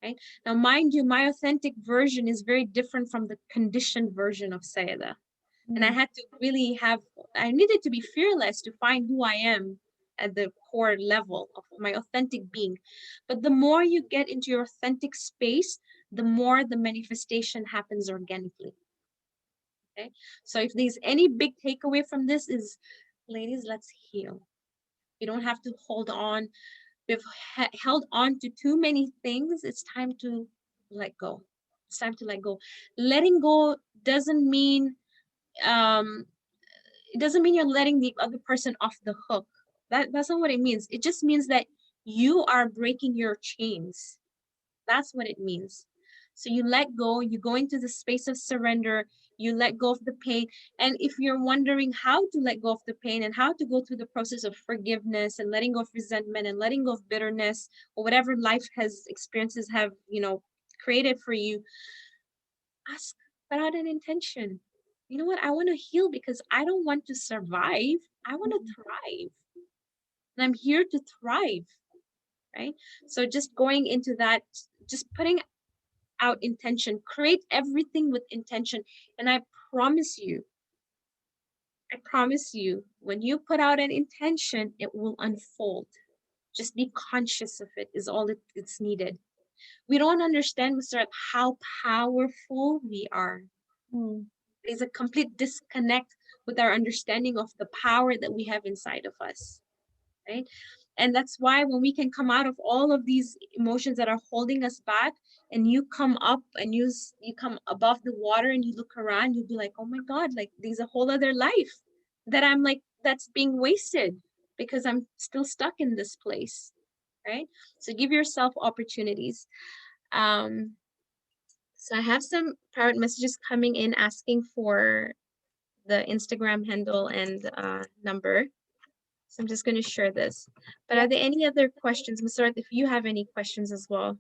Right? Now, mind you, my authentic version is very different from the conditioned version of Sayyedah. And I had to really I needed to be fearless to find who I am at the core level of my authentic being. But the more you get into your authentic space, the more the manifestation happens organically. Okay. So if there's any big takeaway from this is, ladies, let's heal. You don't have to hold on. We've held on to too many things. It's time to let go. It's time to let go. Letting go doesn't mean um it doesn't mean you're letting the other person off the hook. That's not what it means. It just means that you are breaking your chains. That's what it means. So you let go, you go into the space of surrender, you let go of the pain. And if you're wondering how to let go of the pain and how to go through the process of forgiveness and letting go of resentment and letting go of bitterness or whatever life has experiences have, created for you, ask without an intention. You know what? I want to heal because I don't want to survive. I want to thrive. And I'm here to thrive, right? So just going into that, just putting out intention, create everything with intention. And I promise you, when you put out an intention, it will unfold. Just be conscious of it is all it's needed. We don't understand, Mr. how powerful we are. There's a complete disconnect with our understanding of the power that we have inside of us, right? And that's why when we can come out of all of these emotions that are holding us back, and you come up and you come above the water and you look around, you'll be like, oh my God, like there's a whole other life that I'm like, that's being wasted because I'm still stuck in this place, right? So give yourself opportunities. So I have some private messages coming in asking for the Instagram handle and number. So I'm just going to share this. But are there any other questions, Ms. Earth, if you have any questions as well?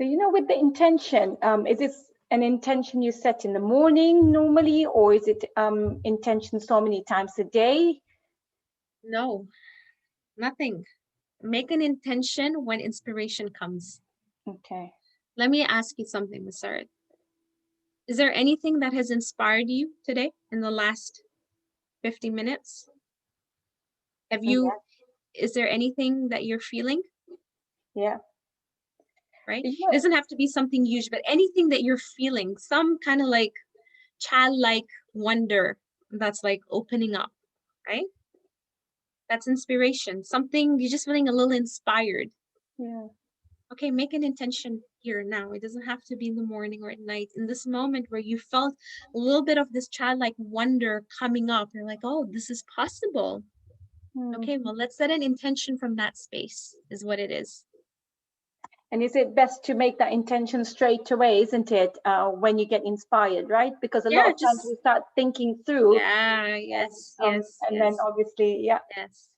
So, with the intention, is this an intention you set in the morning normally, or is it intention so many times a day? No, nothing. Make an intention when inspiration comes. Okay. Let me ask you something, Ms. Earth. Is there anything that has inspired you today in the last 50 minutes? Yeah. Is there anything that you're feeling? Yeah. Right? It doesn't have to be something huge, but anything that you're feeling, some kind of like childlike wonder that's like opening up, right? That's inspiration. Something you're just feeling a little inspired. Yeah. Okay, make an intention here now. It doesn't have to be in the morning or at night. In this moment where you felt a little bit of this childlike wonder coming up, you're like, oh, this is possible. Okay, well, let's set an intention from that space, is what it is. And is it best to make that intention straight away, isn't it, when you get inspired, right? Because a lot of times we start thinking through. Yeah, yes. And then obviously, Yes.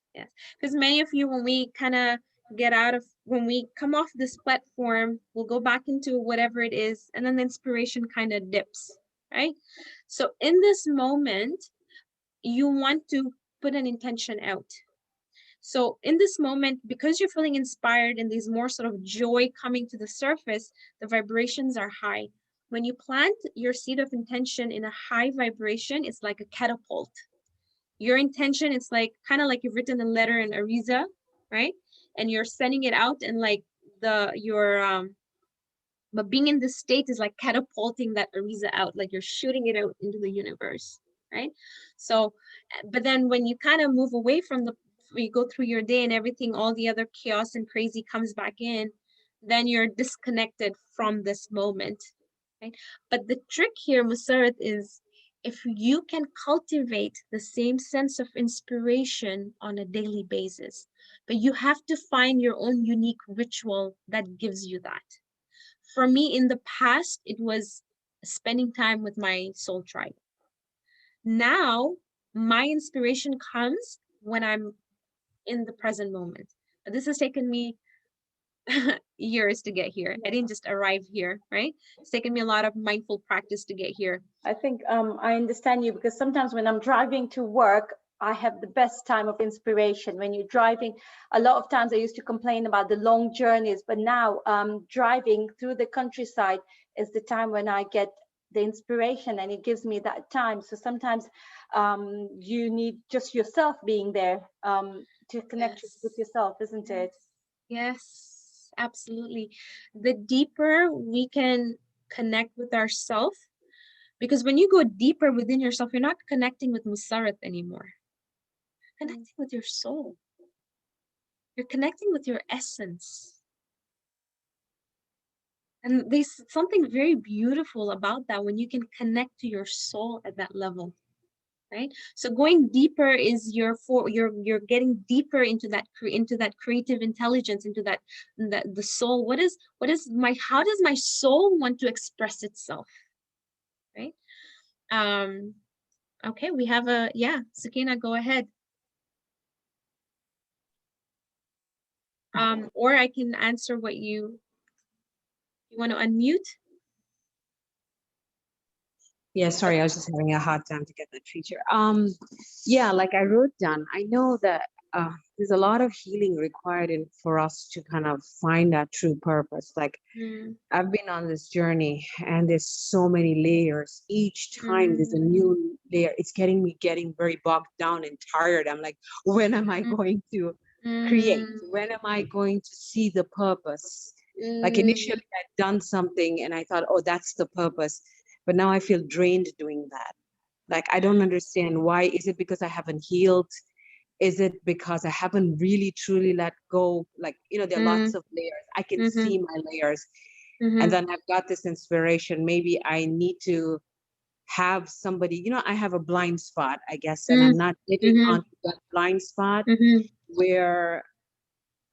Because many of you, when we kind of get out of, when we come off this platform, we'll go back into whatever it is, and then the inspiration kind of dips, right? So in this moment, you want to put an intention out. So in this moment, because you're feeling inspired and there's more sort of joy coming to the surface, the vibrations are high. When you plant your seed of intention in a high vibration, it's like a catapult. Your intention, it's like kind of like you've written a letter in Ariza, right? And you're sending it out, and like but being in this state is like catapulting that Ariza out, like you're shooting it out into the universe, right? So, but then when you kind of move away from you go through your day and everything, all the other chaos and crazy comes back in, then you're disconnected from this moment, right? But the trick here, Musarat, is if you can cultivate the same sense of inspiration on a daily basis, but you have to find your own unique ritual that gives you that. For me, in the past, it was spending time with my soul tribe. Now, my inspiration comes when I'm in the present moment. But this has taken me years to get here. I didn't just arrive here, right? It's taken me a lot of mindful practice to get here. I think I understand you, because sometimes when I'm driving to work, I have the best time of inspiration. When you're driving, a lot of times I used to complain about the long journeys, but now driving through the countryside is the time when I get the inspiration, and it gives me that time. So sometimes you need just yourself being there to connect with Yes. yourself, isn't it? Yes, absolutely. The deeper we can connect with ourselves, because when you go deeper within yourself, you're not connecting with Musarat anymore. You're connecting with your soul. You're connecting with your essence. And there's something very beautiful about that when you can connect to your soul at that level, right? So going deeper is you're getting deeper into that creative intelligence, into that the soul. What is my how does my soul want to express itself, right? Um, okay, we have Sakina, go ahead. Or I can answer what you want to unmute. Yeah, sorry, I was just having a hard time to get that feature. Yeah, like I wrote down, I know that there's a lot of healing required for us to kind of find our true purpose. Like I've been on this journey, and there's so many layers. Each time there's a new layer. It's getting very bogged down and tired. I'm like, when am I going to create? When am I going to see the purpose? Like initially I'd done something and I thought, oh, that's the purpose. But now I feel drained doing that. Like, I don't understand why. Is it because I haven't healed? Is it because I haven't really truly let go? Like, there are lots of layers. I can see my layers. And then I've got this inspiration. Maybe I need to have somebody, I have a blind spot, I guess, and I'm not getting onto that blind spot where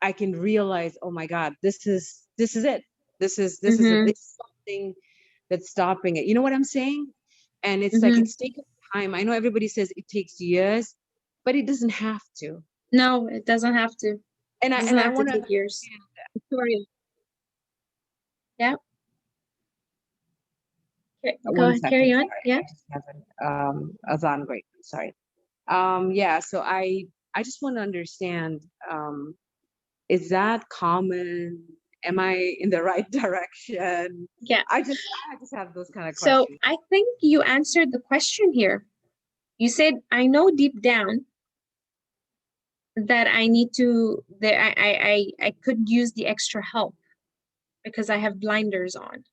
I can realize, oh my God, this is it. This is it. This is something that's stopping it. You know what I'm saying? And it's like, it's taken time. I know everybody says it takes years, but it doesn't have to. No, it doesn't have to. And It doesn't I have to want to take years. Victoria. Yeah. Go One ahead, second. carry on. Sorry, Yeah. I just have a Azan break. Sorry. Yeah. So I just want to understand. Is that common? Am I in the right direction? Yeah. I just have those kind of So questions. I think you answered the question here. You said, I know deep down that I need to, that I could use the extra help because I have blinders on,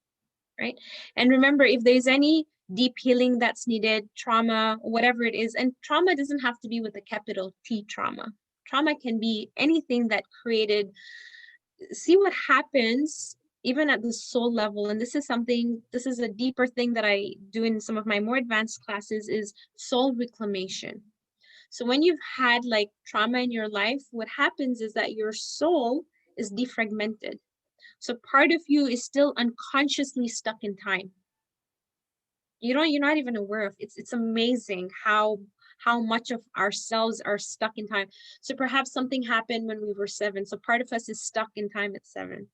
right? And remember, if there's any deep healing that's needed, trauma, whatever it is, and trauma doesn't have to be with a capital T trauma. Trauma can be anything that created, see what happens even at the soul level. And this is a deeper thing that I do in some of my more advanced classes, is soul reclamation. So when you've had like trauma in your life, what happens is that your soul is defragmented. So part of you is still unconsciously stuck in time. You're not even aware of it. It's amazing how much of ourselves are stuck in time. So perhaps something happened when we were 7. So part of us is stuck in time at 7.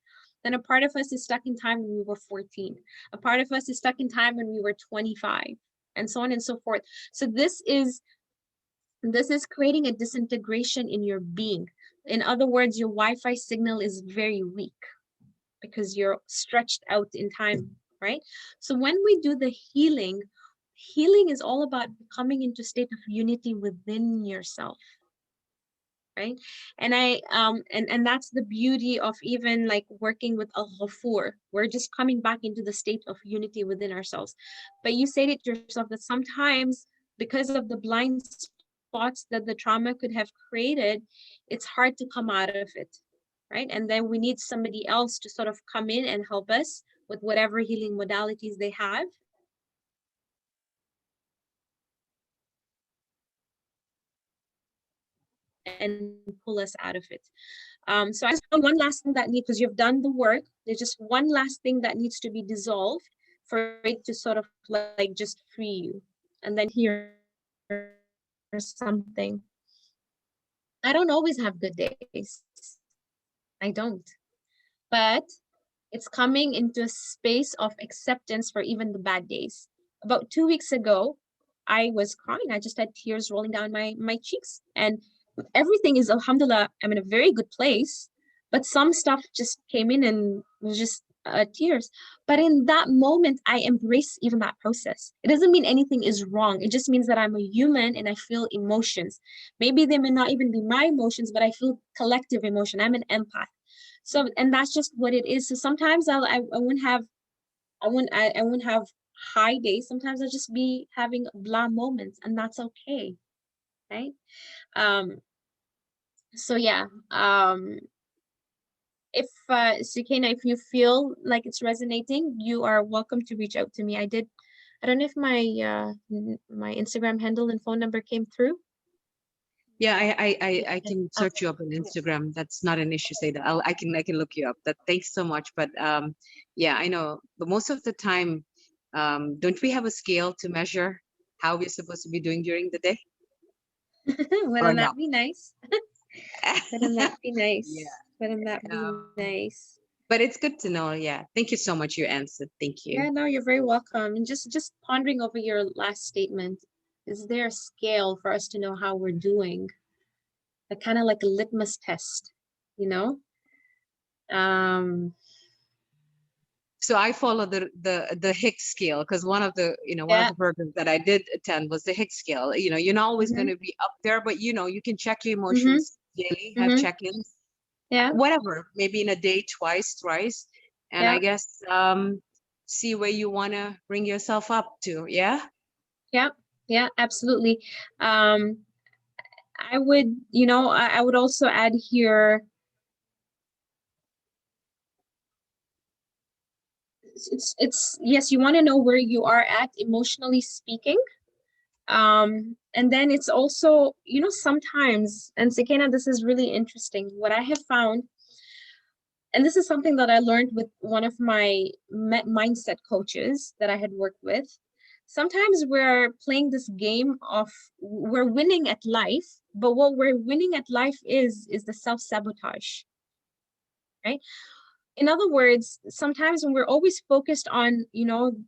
Then a part of us is stuck in time when we were 14. A part of us is stuck in time when we were 25, and so on and so forth. So this is creating a disintegration in your being. In other words, your Wi-Fi signal is very weak because you're stretched out in time, right? So when we do the healing, healing is all about coming into a state of unity within yourself, right? And and that's the beauty of even like working with Al-Ghafur. We're just coming back into the state of unity within ourselves. But you said it yourself that sometimes because of the blind spots that the trauma could have created, it's hard to come out of it, right? And then we need somebody else to sort of come in and help us with whatever healing modalities they have. And pull us out of it. So I just found one last thing that needs, because you've done the work, there's just one last thing that needs to be dissolved for it to sort of like just free you. And then here's something. I don't always have good days. I don't. But it's coming into a space of acceptance for even the bad days. About 2 weeks ago, I was crying. I just had tears rolling down my cheeks. And everything is, alhamdulillah, I'm in a very good place. But some stuff just came in and was just tears. But in that moment, I embrace even that process. It doesn't mean anything is wrong. It just means that I'm a human and I feel emotions. Maybe they may not even be my emotions, but I feel collective emotion. I'm an empath. So, and that's just what it is. So sometimes I wouldn't have, I wouldn't have high days. Sometimes I'll just be having blah moments, and that's okay, right? So yeah, if Sakina, if you feel like it's resonating, you are welcome to reach out to me. I don't know if my Instagram handle and phone number came through. Yeah, I can Okay. search you up on Instagram. That's not an issue. Say that I can look you up. That thanks so much. But yeah, I know. But most of the time, don't we have a scale to measure how we're supposed to be doing during the day, or Wouldn't no? that be nice? Wouldn't that be Yeah. nice? Wouldn't that be Um, nice? but it's good to know. Yeah. Thank you so much. You answered. Thank you. Yeah, no, you're very welcome. And just pondering over your last statement, is there a scale for us to know how we're doing? A kind of like a litmus test, you know? Um, So I follow the Hicks scale because one of the one of yeah. the programs that I did attend was the Hicks scale. You're not always going Mm-hmm, to be up there, but you can check your mm-hmm, emotions daily, have mm-hmm. check-ins, Yeah, whatever, maybe in a day, twice, thrice, and I yeah, guess see where you want to bring yourself up to. Yeah. yeah, yeah, absolutely. Um, I would, I would also add here, it's yes, you want to know where you are at emotionally speaking. And then it's also, sometimes, and Sakina, this is really interesting. What I have found, and this is something that I learned with one of my mindset coaches that I had worked with. Sometimes we're playing this game of we're winning at life, but what we're winning at life is the self-sabotage, right? In other words, sometimes when we're always focused on,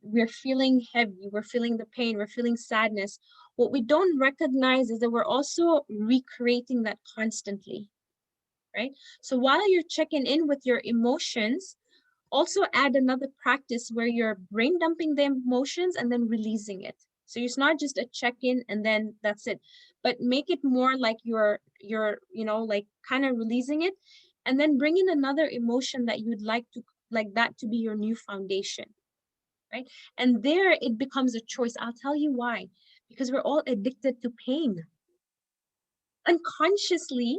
we're feeling heavy, we're feeling the pain, we're feeling sadness, what we don't recognize is that we're also recreating that constantly, right? So while you're checking in with your emotions, also add another practice where you're brain dumping the emotions and then releasing it. So it's not just a check-in and then that's it, but make it more like you're like kind of releasing it, and then bring in another emotion that you'd like that to be your new foundation, right? And there it becomes a choice. I'll tell you why. Because we're all addicted to pain. Unconsciously,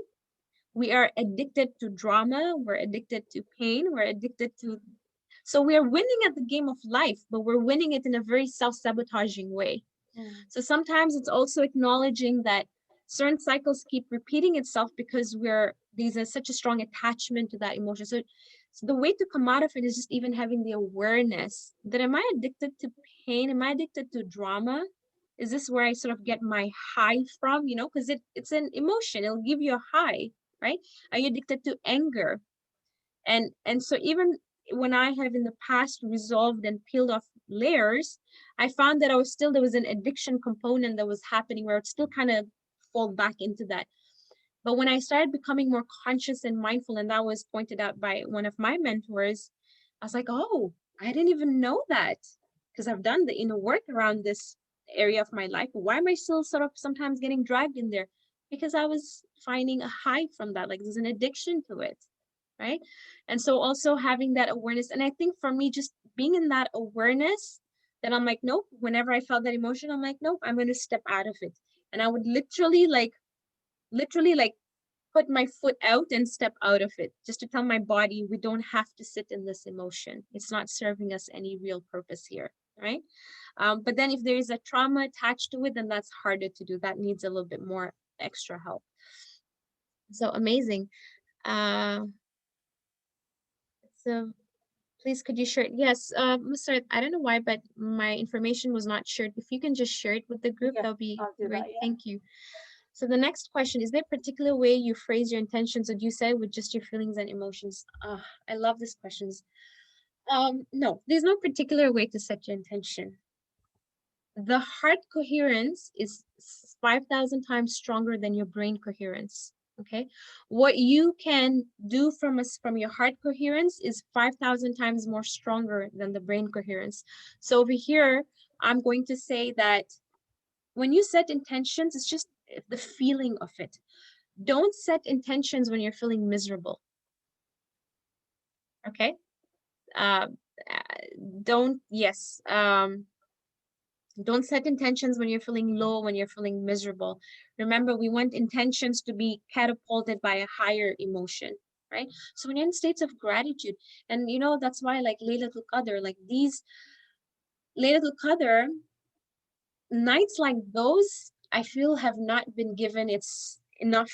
we are addicted to drama, we're addicted to pain, we're addicted to, so we're winning at the game of life, but we're winning it in a very self-sabotaging way. So sometimes it's also acknowledging that certain cycles keep repeating itself because there's such a strong attachment to that emotion. So the way to come out of it is just even having the awareness that, am I addicted to pain? Am I addicted to drama? Is this where I sort of get my high from, you know, because it's an emotion, it'll give you a high, right? Are you addicted to anger? And so even when I have in the past resolved and peeled off layers, I found that there was an addiction component that was happening where it still kind of fall back into that. But when I started becoming more conscious and mindful, and that was pointed out by one of my mentors, I was like, oh, I didn't even know that, because I've done the inner work around this area of my life. Why am I still sort of sometimes getting dragged in there? Because I was finding a high from that, like there's an addiction to it, right? And so also having that awareness, and I think for me, just being in that awareness, that I'm like, nope, whenever I felt that emotion, I'm like, nope, I'm going to step out of it. And I would literally like put my foot out and step out of it, just to tell my body, we don't have to sit in this emotion. It's not serving us any real purpose here, right? But then if there is a trauma attached to it, then that's harder to do. That needs a little bit more extra help. So amazing. So please, could you share it? Yes, Mr. I don't know why, but my information was not shared. If you can just share it with the group, Yeah, that'll be I'll do great. that. Yeah. Thank you. So the next question, is there a particular way you phrase your intentions, or do you say with just your feelings and emotions? I love these questions. No, there's no particular way to set your intention. The heart coherence is 5,000 times stronger than your brain coherence. Okay, what you can do from your heart coherence is 5,000 times more stronger than the brain coherence. So over here, I'm going to say that when you set intentions, it's just the feeling of it. Don't set intentions when you're feeling miserable. Okay. Uh, don't, yes. Don't set intentions when you're feeling low, when you're feeling miserable. Remember, we want intentions to be catapulted by a higher emotion, right? So when you're in states of gratitude, and you know, that's why like Laylatul Qadr, like these Laylatul Qadr, nights like those, I feel have not been given its enough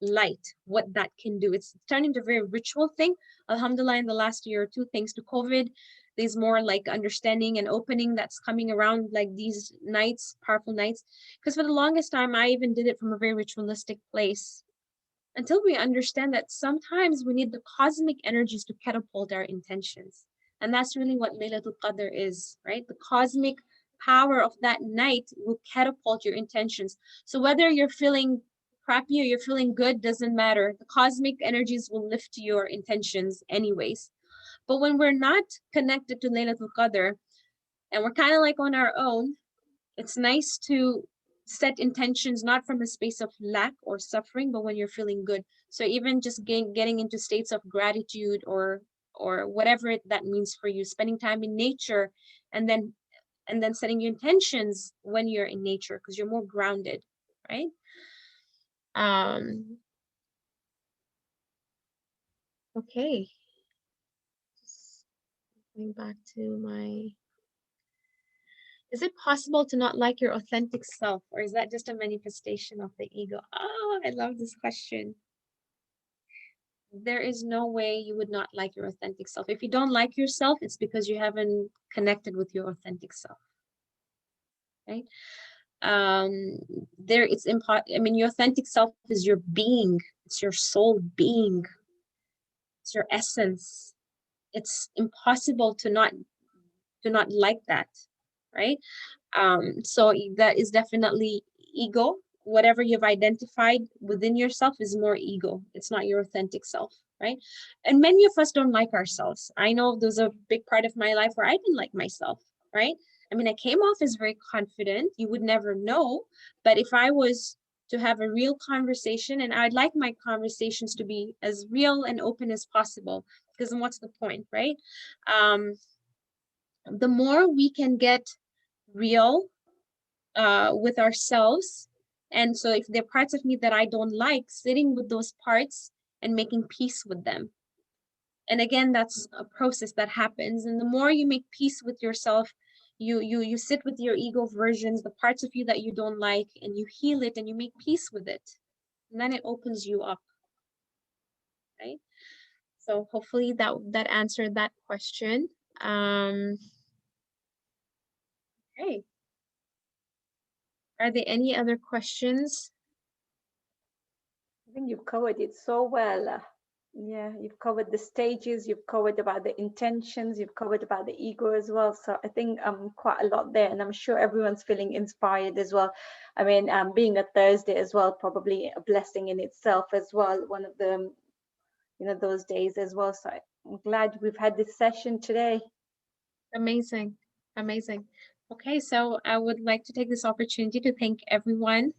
light, what that can do. It's turned into a very ritual thing. Alhamdulillah, in the last year or two, thanks to COVID, there's more like understanding and opening that's coming around like these nights, powerful nights. Because for the longest time, I even did it from a very ritualistic place, until we understand that sometimes we need the cosmic energies to catapult our intentions. And that's really what Laylatul Qadr is, right? The cosmic power of that night will catapult your intentions. So whether you're feeling crappy or you're feeling good, doesn't matter. The cosmic energies will lift your intentions anyways. But when we're not connected to Laylatul Qadr and we're kind of like on our own, it's nice to set intentions not from a space of lack or suffering, but when you're feeling good. So even just getting into states of gratitude, or whatever that means for you, spending time in nature, and then setting your intentions when you're in nature, because you're more grounded, right? Okay, just going back to my, is it possible to not like your authentic self, or is that just a manifestation of the ego? Oh, I love this question. There is no way you would not like your authentic self. If you don't like yourself, it's because you haven't connected with your authentic self, right? There, it's I mean, your authentic self is your being. It's your soul being. It's your essence. It's impossible to not like that, right? So that is definitely ego. Whatever you've identified within yourself is more ego. It's not your authentic self, right? And many of us don't like ourselves. I know there's a big part of my life where I didn't like myself, right? I mean, I came off as very confident. You would never know. But if I was to have a real conversation, and I'd like my conversations to be as real and open as possible, because then what's the point, right? The more we can get real with ourselves. And so if there are parts of me that I don't like, sitting with those parts and making peace with them. And again, that's a process that happens. And the more you make peace with yourself, you sit with your ego versions, the parts of you that you don't like, and you heal it and you make peace with it. And then it opens you up, right? So hopefully that answered that question. Okay. Are there any other questions? I think you've covered it so well. Yeah, you've covered the stages, you've covered about the intentions, you've covered about the ego as well. So I think quite a lot there, and I'm sure everyone's feeling inspired as well. I mean, being a Thursday as well, probably a blessing in itself as well. One of the, those days as well. So I'm glad we've had this session today. Amazing. Amazing. Okay, so I would like to take this opportunity to thank everyone.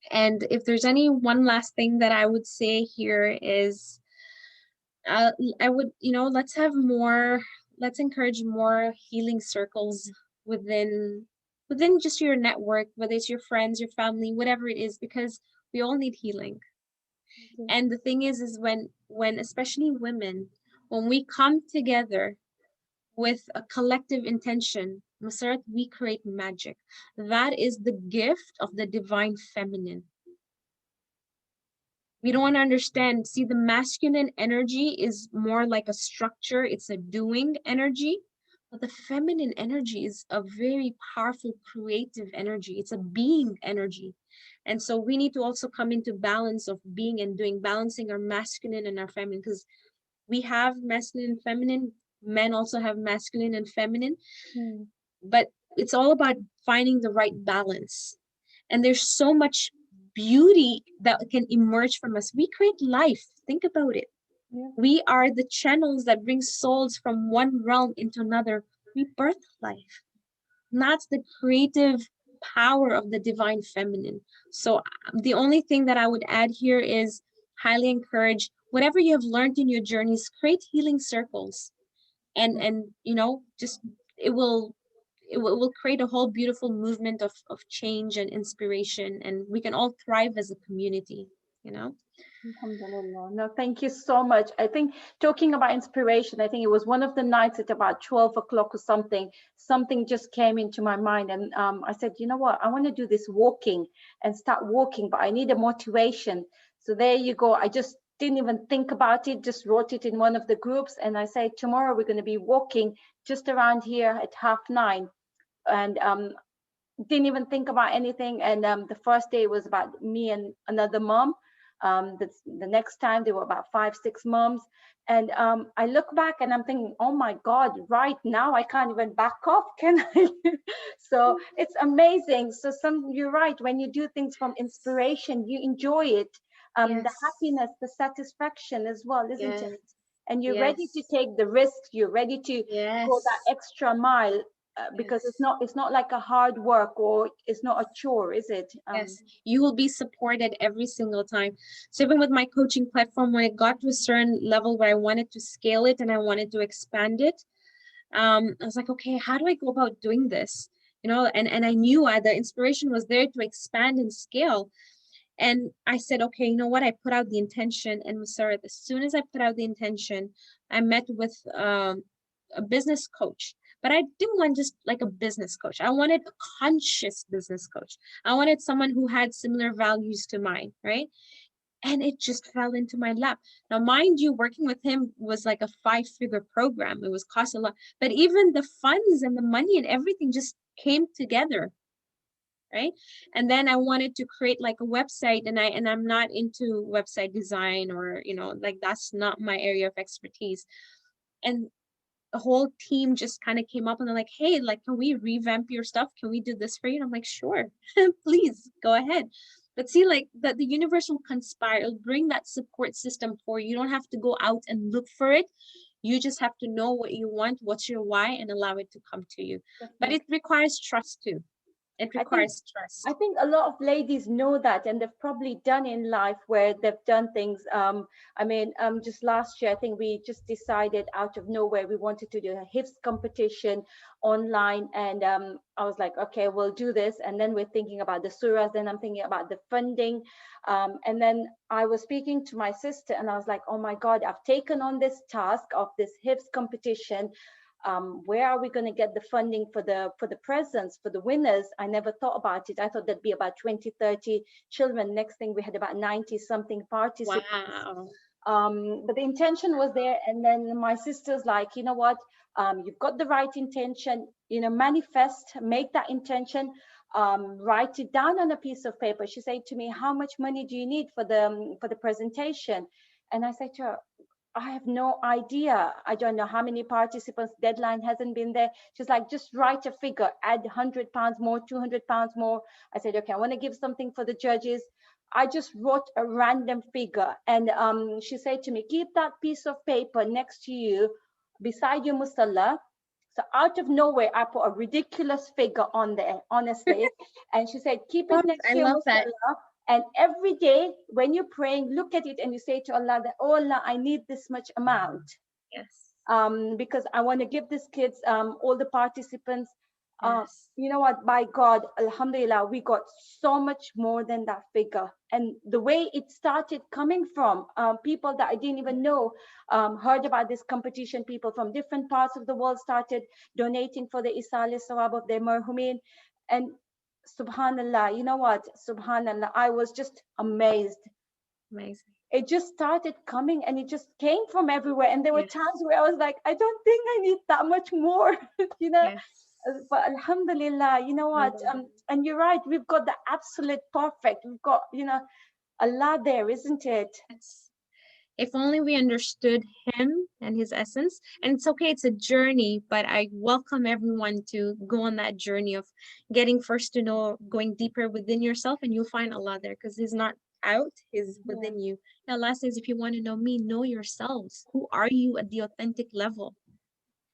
And if there's any one last thing that I would say here is, I would, let's encourage more healing circles within just your network, whether it's your friends, your family, whatever it is, because we all need healing. And the thing is when especially women, when we come together with a collective intention, Masarat, we create magic. That is the gift of the divine feminine. We don't understand. See, the masculine energy is more like a structure, it's a doing energy. But the feminine energy is a very powerful creative energy. It's a being energy. And so we need to also come into balance of being and doing, balancing our masculine and our feminine, because we have masculine and feminine. Men also have masculine and feminine. But it's all about finding the right balance. And there's so much beauty that can emerge from us. We create life. Think about it. Yeah. We are the channels that bring souls from one realm into another. We birth life. And that's the creative power of the divine feminine. So the only thing that I would add here is highly encourage whatever you have learned in your journeys, create healing circles. And just it will create a whole beautiful movement of change and inspiration, and we can all thrive as a community. Alhamdulillah. No, thank you so much. I think talking about inspiration, I think it was one of the nights at about 12 o'clock or something just came into my mind. And I said, you know what, I want to do this walking and start walking, but I need a motivation. So there you go. I just didn't even think about it, just wrote it in one of the groups. And I said, tomorrow we're going to be walking just around here at 9:30. And didn't even think about anything. And the first day was about me and another mom. The next time there were about 5-6 moms. And I look back and I'm thinking, oh my God, right now I can't even back off, can I? So it's amazing. So you're right, when you do things from inspiration, you enjoy it. The happiness, the satisfaction as well, isn't it? And you're ready to take the risks, you're ready to go that extra mile. Because it's not like a hard work, or it's not a chore, is it? Yes, you will be supported every single time. So even with my coaching platform, when it got to a certain level where I wanted to scale it and I wanted to expand it, I was like, okay, how do I go about doing this? And I knew the inspiration was there to expand and scale. And I said, okay, you know what? I put out the intention, and Masarat, as soon as I put out the intention, I met with a business coach. But I didn't want just like a business coach. I wanted a conscious business coach. I wanted someone who had similar values to mine, right? And it just fell into my lap. Now, mind you, working with him was like a 5-figure program. It was cost a lot, but even the funds and the money and everything just came together, right? And then I wanted to create like a website, and I'm not into website design, or like that's not my area of expertise. And the whole team just kind of came up and they're like, hey, like, can we revamp your stuff? Can we do this for you? And I'm like, sure, please go ahead. But see, like that the universe will conspire, it'll bring that support system for you. You don't have to go out and look for it. You just have to know what you want, what's your why, and allow it to come to you. But it requires trust too. It requires trust. I think a lot of ladies know that, and they've probably done in life where they've done things. Just last year, I think we just decided out of nowhere we wanted to do a HIFS competition online, and I was like, okay, we'll do this. And then we're thinking about the surahs, then I'm thinking about the funding, and then I was speaking to my sister, and I was like, oh my God, I've taken on this task of this HIFS competition. Where are we going to get the funding for the presents, for the winners? I never thought about it. I thought there'd be about 20-30 children. Next thing, we had about 90 something participants. Wow. But the intention was there. And then my sister's like, you know what, you've got the right intention, manifest, make that intention, write it down on a piece of paper. She said to me, how much money do you need for the presentation? And I said to her, I have no idea. I don't know how many participants, deadline hasn't been there. She's like, just write a figure, add £100 more, £200 more. I said, okay, I want to give something for the judges. I just wrote a random figure. And she said to me, keep that piece of paper next to you beside your musalla. So out of nowhere, I put a ridiculous figure on there, honestly. And she said, keep it next I to your love that. musalla. And every day when you're praying, look at it and you say to Allah that, oh Allah, I need this much amount. Yes. Because I want to give these kids, all the participants, Yes. you know what, by God, Alhamdulillah, we got so much more than that figure. And the way it started coming from people that I didn't even know, heard about this competition, people from different parts of the world started donating for the Isali Sawab of their marhumin. And subhanallah, you know what, subhanallah, I was just amazed. Amazing. It just started coming and it just came from everywhere. And there were Yes. times where I was like, I don't think I need that much more, you know. Yes. But alhamdulillah, you know what, and you're right, we've got the absolute perfect, we've got, Allah there, isn't it? Yes. If only we understood him and his essence. And it's okay, it's a journey, but I welcome everyone to go on that journey of getting first to know, going deeper within yourself, and you'll find Allah there because he's not out, he's Yeah. within you. Now, Allah says, if you want to know me, know yourselves. Who are you at the authentic level?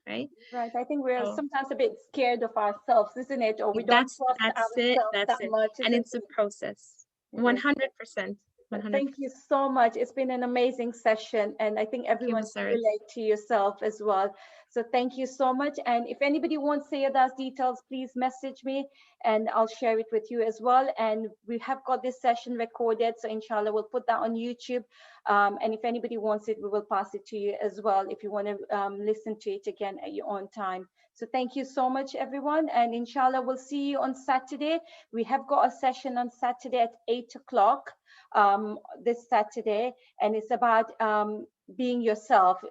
Right? Right, I think we're So sometimes a bit scared of ourselves, isn't it? Or we don't that's trust that's it. ourselves That's that it. much, And isn't it's a it? process. It is. 100%. But 100%. thank you so much. It's been an amazing session, and I think Thank you, everyone can Masarat. relate to yourself as well. So thank you so much. And if anybody wants Sayyeddah's details, please message me and I'll share it with you as well. And we have got this session recorded, so inshallah we'll put that on YouTube. And if anybody wants it, we will pass it to you as well if you want to listen to it again at your own time. So thank you so much, everyone. And inshallah, we'll see you on Saturday. We have got a session on Saturday at 8 o'clock this Saturday, and it's about being yourself.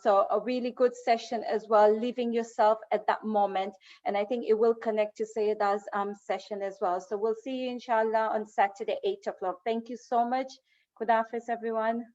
So a really good session as well, living yourself at that moment. And I think it will connect to Sayyeddah's session as well. So we'll see you inshallah on Saturday, 8 o'clock. Thank you so much. Khuda Hafiz, everyone.